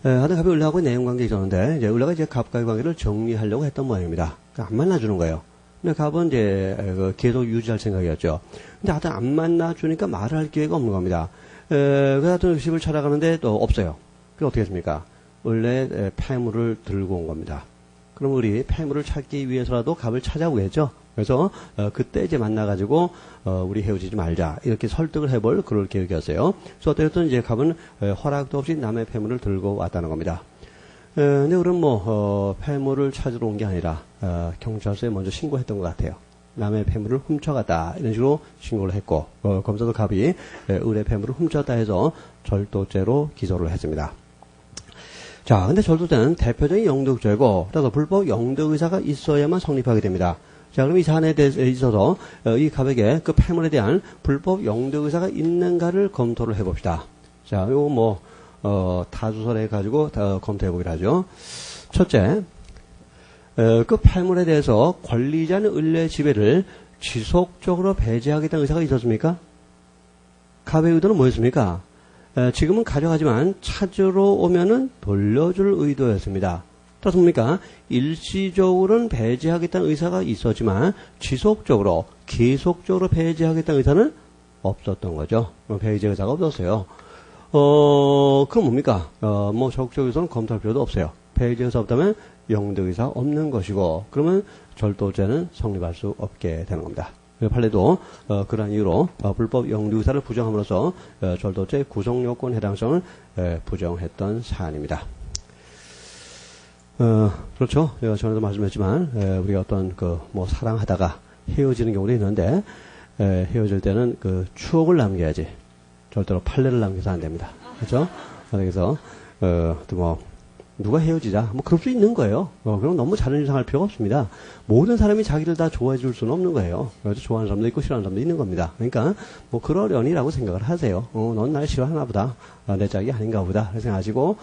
하여튼 갑이 을료하고 내연관계가 있었는데, 이제 을료가 이제 갑과의 관계를 정리하려고 했던 모양입니다. 그러니까 안 만나주는 거예요. 근데 갑은 이제 계속 유지할 생각이었죠. 근데 하여튼 안 만나주니까 말을 할 기회가 없는 겁니다. 그래서 하여튼 집을 찾아가는데 또 없어요. 그게 어떻게 했습니까? 을료의 폐물을 들고 온 겁니다. 그럼 우리 폐물을 찾기 위해서라도 갑을 찾아오겠죠. 그래서 그때 이제 만나가지고 우리 헤어지지 말자 이렇게 설득을 해볼 그럴 계획이었어요. 그래서 어쨌든 이제 갑은 허락도 없이 남의 폐물을 들고 왔다는 겁니다. 근데 그럼 폐물을 찾으러 온 게 아니라 경찰서에 먼저 신고했던 것 같아요. 남의 폐물을 훔쳐갔다 이런 식으로 신고를 했고 검사도 갑이 을의 폐물을 훔쳤다 해서 절도죄로 기소를 했습니다. 자, 근데 절도죄는 대표적인 영득죄고 따라서 불법 영득 의사가 있어야만 성립하게 됩니다. 자, 그럼 이 사안에 대해서 있어서 이 갑에게 그 폐물에 대한 불법 영득 의사가 있는가를 검토를 해봅시다. 자, 요거 다수설해 가지고 검토해보기로 하죠. 첫째, 그 폐물에 대해서 권리자는 을료의 지배를 지속적으로 배제하겠다는 의사가 있었습니까? 갑의 의도는 뭐였습니까? 지금은 가져가지만 찾으러 오면은 돌려줄 의도였습니다. 따라서 뭡니까? 일시적으로는 배제하겠다는 의사가 있었지만 지속적으로, 계속적으로 배제하겠다는 의사는 없었던 거죠. 배제 의사가 없었어요. 그럼 뭡니까? 적극적 의사는 검토할 필요도 없어요. 배제 의사 없다면 영득 의사 없는 것이고, 그러면 절도죄는 성립할 수 없게 되는 겁니다. 판례도 그러한 이유로 불법 영득 의사를 부정함으로써 절도죄 구성요건 해당성을 부정했던 사안입니다. 그렇죠. 제가 전에도 말씀했지만, 우리가 어떤 사랑하다가 헤어지는 경우도 있는데, 헤어질 때는 추억을 남겨야지. 절대로 판례를 남겨서 안 됩니다. 그렇죠? 그래서, 누가 헤어지자. 그럴 수 있는 거예요. 그럼 너무 자존심 상할 필요가 없습니다. 모든 사람이 자기를 다 좋아해 줄 수는 없는 거예요. 그래서 좋아하는 사람도 있고 싫어하는 사람도 있는 겁니다. 그러니까, 그러려니라고 생각을 하세요. 넌 날 싫어하나 보다. 내 짝이 아닌가 보다. 그렇게 생각하시고,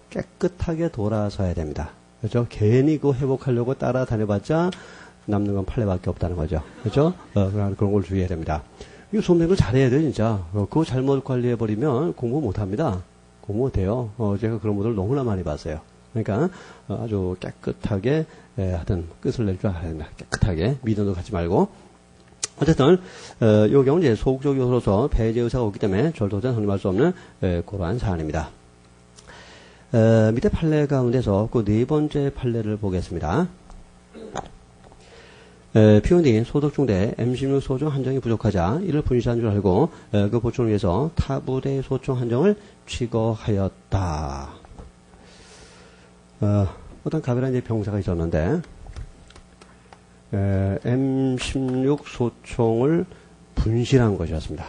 깨끗하게 돌아서야 됩니다. 그렇죠? 괜히 회복하려고 따라다녀봤자 남는 건 판례밖에 없다는 거죠. 그렇죠? 그런 걸 주의해야 됩니다. 이거 수업 내는 걸 잘해야 돼요, 진짜. 그거 잘못 관리해버리면 공부 못 합니다. 공부 못 해요. 제가 그런 분들 너무나 많이 봤어요. 그러니까, 아주 깨끗하게, 하여튼, 끝을 낼 줄 알아야 됩니다. 깨끗하게. 미련도 갖지 말고. 어쨌든, 요 경우는 이제 소극적 요소로서 배제 의사가 없기 때문에 절도죄는 성립할 수 없는, 그러한 사안입니다. 밑에 판례 가운데서 그 네 번째 판례를 보겠습니다. 피고인이 소득 중대 M16 소총 한정이 부족하자 이를 분실한 줄 알고 그 보충을 위해서 타부대 소총 한정을 취거하였다. 어떤 가벼운 이제 병사가 있었는데 M16 소총을 분실한 것이었습니다.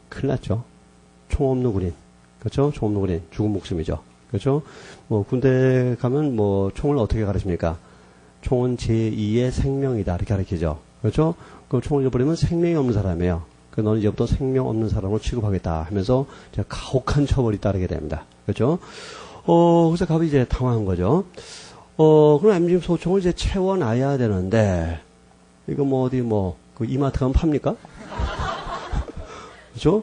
큰일 났죠. 총 없는 군인. 그렇죠? 총 없는 군인. 죽은 목숨이죠. 그렇죠? 뭐 군대 가면 뭐 총을 어떻게 가르칩니까? 총은 제2의 생명이다. 이렇게 가르치죠. 그렇죠? 그 총을 잃어버리면 생명이 없는 사람이에요. 그 너는 이제부터 생명 없는 사람으로 취급하겠다 하면서 가혹한 처벌이 따르게 됩니다. 그렇죠? 그래서 갑이 이제 당황한 거죠. 그럼 M16 소총을 이제 채워놔야 되는데, 이거 뭐 어디 그 이마트 가면 팝니까? 그렇죠?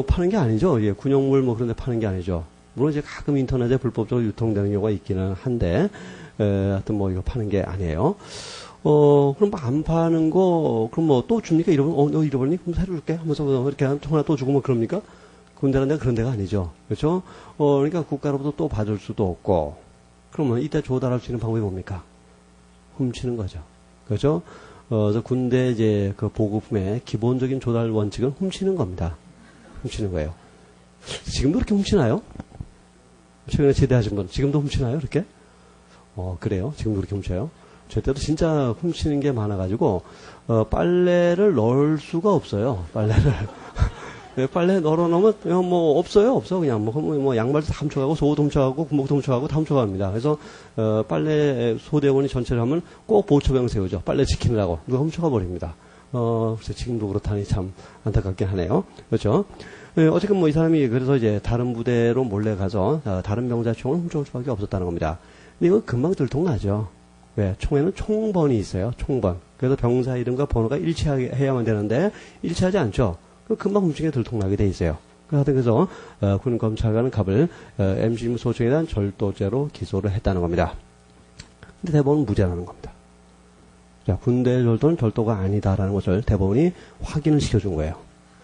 파는 게 아니죠. 예, 군용물 뭐 그런 데 파는 게 아니죠. 물론 이제 가끔 인터넷에 불법적으로 유통되는 경우가 있기는 한데, 하여튼 뭐 이거 파는 게 아니에요. 그럼 뭐 안 파는 거, 그럼 뭐 또 줍니까? 너 잃어버리니? 그럼 새로 줄게? 하면서 이렇게 총 하나 또 주고 뭐 그럽니까? 군대라는 데가 그런 데가 아니죠. 그렇죠? 그러니까 국가로부터 또 받을 수도 없고, 그러면 이때 조달할 수 있는 방법이 뭡니까? 훔치는 거죠. 그렇죠? 그래서 군대 이제 그 보급품의 기본적인 조달 원칙은 훔치는 겁니다. 훔치는 거예요. 지금도 그렇게 훔치나요? 최근에 제대하신 분, 지금도 훔치나요? 이렇게? 그래요. 지금도 그렇게 훔쳐요. 저 때도 진짜 훔치는 게 많아가지고, 빨래를 넣을 수가 없어요. 빨래를. 빨래 널어놓으면 그냥 뭐 없어요. 그냥 뭐 양말도 다 훔쳐가고 속옷도 훔쳐가고 군복도 훔쳐가고 다 훔쳐갑니다. 그래서 빨래 소대원이 전체를 하면 꼭 보초병 세우죠. 빨래 지키느라고 그거 훔쳐가 버립니다. 그래서 지금도 그렇다니 참 안타깝긴 하네요. 그렇죠? 어쨌든 뭐 이 사람이 그래서 이제 다른 부대로 몰래 가서 다른 병사 총을 훔쳐올 수밖에 없었다는 겁니다. 근데 이거 금방 들통나죠. 왜? 총에는 총번이 있어요. 총번. 그래서 병사 이름과 번호가 일치해야만 되는데 일치하지 않죠. 금방 훔치게 들통나게 돼 있어요. 그래서 군 검찰관은 갑을 M16 소총에 대한 절도죄로 기소를 했다는 겁니다. 근데 대법원은 무죄라는 겁니다. 자, 군대 절도는 절도가 아니다라는 것을 대법원이 확인을 시켜준 거예요.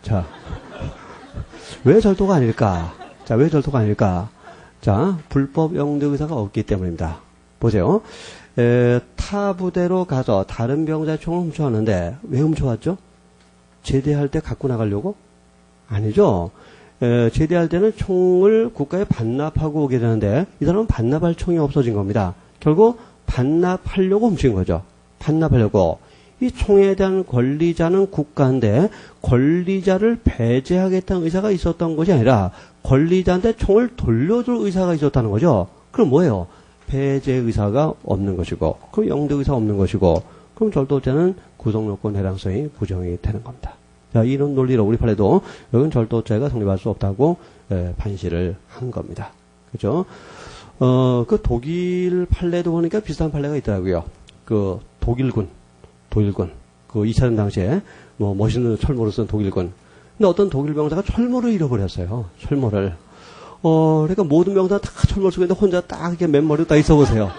자, 왜 절도가 아닐까? 자, 왜 절도가 아닐까? 자, 불법 영대 의사가 없기 때문입니다. 보세요. 타 부대로 가서 다른 병사의 총을 훔쳐왔는데 왜 훔쳐왔죠? 제대할 때 갖고 나가려고? 아니죠. 제대할 때는 총을 국가에 반납하고 오게 되는데 이 사람은 반납할 총이 없어진 겁니다. 결국 반납하려고 훔친 거죠. 반납하려고. 이 총에 대한 권리자는 국가인데 권리자를 배제하겠다는 의사가 있었던 것이 아니라 권리자한테 총을 돌려줄 의사가 있었다는 거죠. 그럼 뭐예요? 배제 의사가 없는 것이고 그럼 영대 의사가 없는 것이고 그럼 절도죄는 구속요건 해당성이 부정이 되는 겁니다. 자, 이런 논리로 우리 판례도 여기는 절도죄가 성립할 수 없다고 판시를 한 겁니다. 그죠? 그 독일 판례도 보니까 비슷한 판례가 있더라고요. 그 독일군, 그 2차전 당시에 뭐 멋있는 철모를 쓴 독일군. 근데 어떤 독일 병사가 철모를 잃어버렸어요. 철모를. 그러니까 모든 병사가 다 철모를 쓰고 있는데 혼자 딱 이렇게 맨머리로 딱 있어 보세요.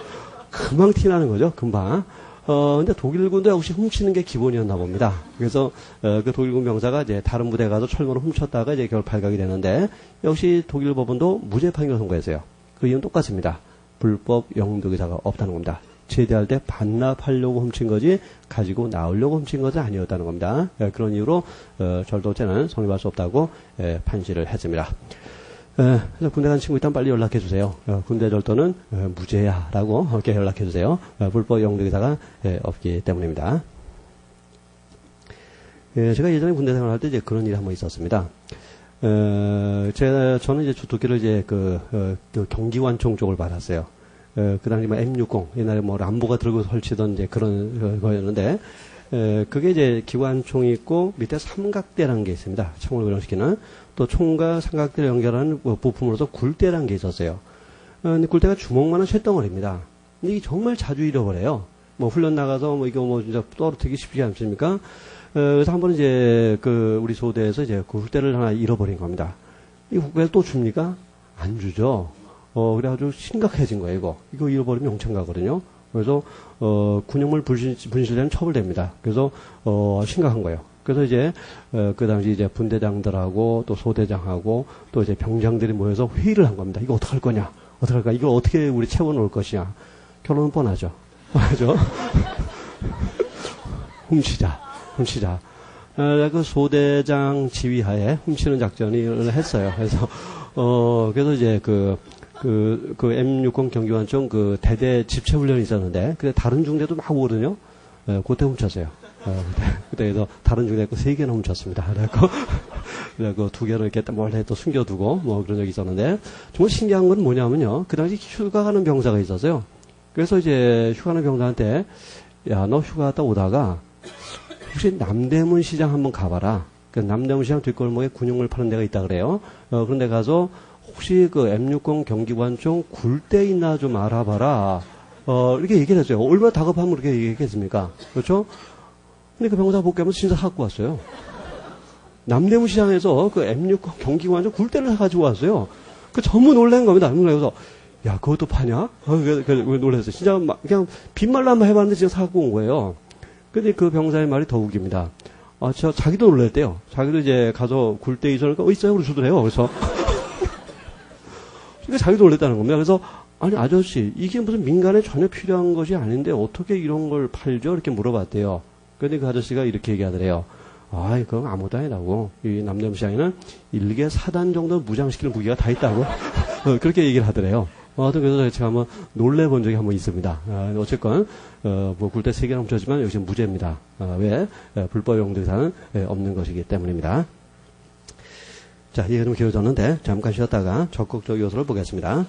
금방 티나는 거죠, 금방. 근데 독일군도 역시 훔치는 게 기본이었나 봅니다. 그래서, 그 독일군 병사가 이제 다른 부대에 가서 철모를 훔쳤다가 이제 결국 발각이 되는데, 역시 독일 법원도 무죄 판결을 선고했어요. 그 이유는 똑같습니다. 불법 영득 의사가 없다는 겁니다. 제대할 때 반납하려고 훔친 거지, 가지고 나오려고 훔친 것은 아니었다는 겁니다. 그런 이유로, 절도죄는 성립할 수 없다고, 판시를 했습니다. 그래서 군대 간 친구 있다면 빨리 연락해 주세요. 군대 절도는 무죄야 라고 이렇게 연락해 주세요. 불법 영득의사가 없기 때문입니다. 제가 예전에 군대 생활할 때 이제 그런 일이 한번 있었습니다. 저는 이제 주특기를 이제 그 경기관총 쪽을 받았어요. 그 당시 뭐 M60 옛날에 뭐 람보가 들고 설치던 이제 그런 거였는데 그게 이제 기관총이 있고 밑에 삼각대라는 게 있습니다. 총을 고정시키는. 또 총과 삼각대를 연결하는 부품으로서 굴대라는 게 있었어요. 근데 굴대가 주먹만한 쇳덩어리입니다. 근데 이게 정말 자주 잃어버려요. 뭐 훈련 나가서 뭐 이거 뭐 진짜 떨어뜨리기 쉽지 않습니까? 그래서 한 번 이제 그 우리 소대에서 이제 그 굴대를 하나 잃어버린 겁니다. 이 국가에서 또 줍니까? 안 주죠. 그래가지고 심각해진 거예요, 이거 잃어버리면 용창 가거든요. 그래서, 군용물 분실되면 처벌됩니다. 그래서, 심각한 거예요. 그래서 이제, 그 당시 이제 분대장들하고 또 소대장하고 또 이제 병장들이 모여서 회의를 한 겁니다. 이거 어떡할 거냐? 어떡할까? 이걸 어떻게 우리 채워놓을 것이냐? 결론은 뻔하죠. 뻔하죠. 훔치자. 그 소대장 지휘하에 훔치는 작전을 했어요. 그래서, 그래서 이제 그 M60 경기관총 그 대대 집체훈련이 있었는데, 근데 다른 중대도 막 오거든요. 그때 훔쳤어요. 그래서 다른 중대 거 3개나 훔쳤습니다. 그래갖고 2개를 이렇게 몰래 또 숨겨두고 뭐 그런 적이 있었는데, 정말 신기한 건 뭐냐면요. 그 당시 휴가 가는 병사가 있었어요. 그래서 이제 휴가 가는 병사한테, 야, 너 휴가 갔다 오다가 혹시 남대문 시장 한번 가봐라. 그 남대문 시장 뒷골목에 군용물 파는 데가 있다 그래요. 그런데 가서 혹시 그 M60 경기관총 굴대 있나 좀 알아봐라. 이렇게 얘기를 했어요. 얼마나 다급하면 그렇게 얘기했겠습니까? 그렇죠? 근데 그 병사 복귀하면서 진짜 사갖고 왔어요. 남대문 시장에서 그 M60 경기관총 굴대를 사가지고 왔어요. 그 전부 놀란 겁니다. 그래서, 야, 그것도 파냐? 놀랐어요. 진짜 그냥 빈말로 한번 해봤는데 진짜 사갖고 온 거예요. 근데 그 병사의 말이 더 웃깁니다. 자기도 놀랐대요. 자기도 이제 가서 굴대 있으니까, 있어요? 그러고 주더래요. 그래서. 그러니까 자기도 놀랐다는 겁니다. 그래서, 아니, 아저씨, 이게 무슨 민간에 전혀 필요한 것이 아닌데 어떻게 이런 걸 팔죠? 이렇게 물어봤대요. 근데 그 아저씨가 이렇게 얘기하더래요. 그건 아무것도 아니라고. 이 남대문 시장에는 1개 4단 정도 무장시키는 무기가 다 있다고. 그렇게 얘기를 하더래요. 그래서 제가 한번 놀래본 적이 한번 있습니다. 어쨌건, 뭐, 굴대 3개나 훔쳤지만 역시 무죄입니다. 왜? 불법 용도에서는 없는 것이기 때문입니다. 자, 얘기가 좀 길어졌는데, 잠깐 쉬었다가 적극적 요소를 보겠습니다.